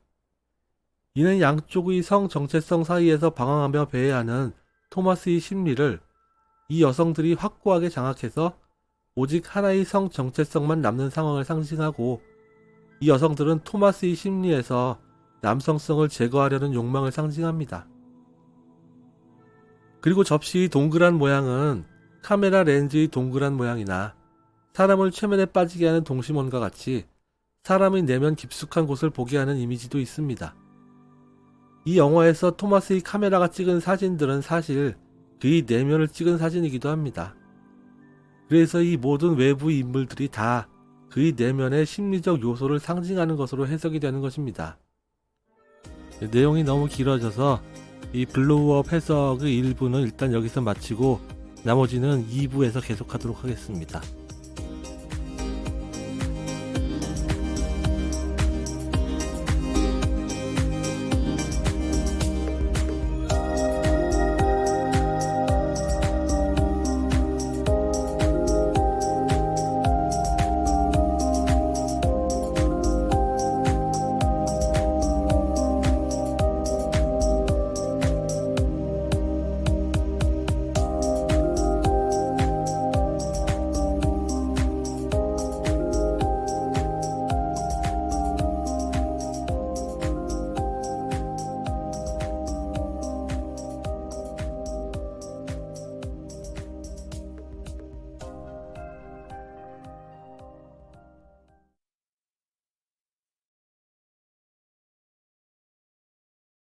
이는 양쪽의 성 정체성 사이에서 방황하며 배회하는 토마스의 심리를 이 여성들이 확고하게 장악해서 오직 하나의 성 정체성만 남는 상황을 상징하고, 이 여성들은 토마스의 심리에서 남성성을 제거하려는 욕망을 상징합니다. 그리고 접시의 동그란 모양은 카메라 렌즈의 동그란 모양이나 사람을 최면에 빠지게 하는 동심원과 같이 사람의 내면 깊숙한 곳을 보게 하는 이미지도 있습니다. 이 영화에서 토마스의 카메라가 찍은 사진들은 사실 그의 내면을 찍은 사진이기도 합니다. 그래서 이 모든 외부 인물들이 다 그의 내면의 심리적 요소를 상징하는 것으로 해석이 되는 것입니다. 내용이 너무 길어져서 이 블로우업 해석의 1부는 일단 여기서 마치고 나머지는 2부에서 계속하도록 하겠습니다.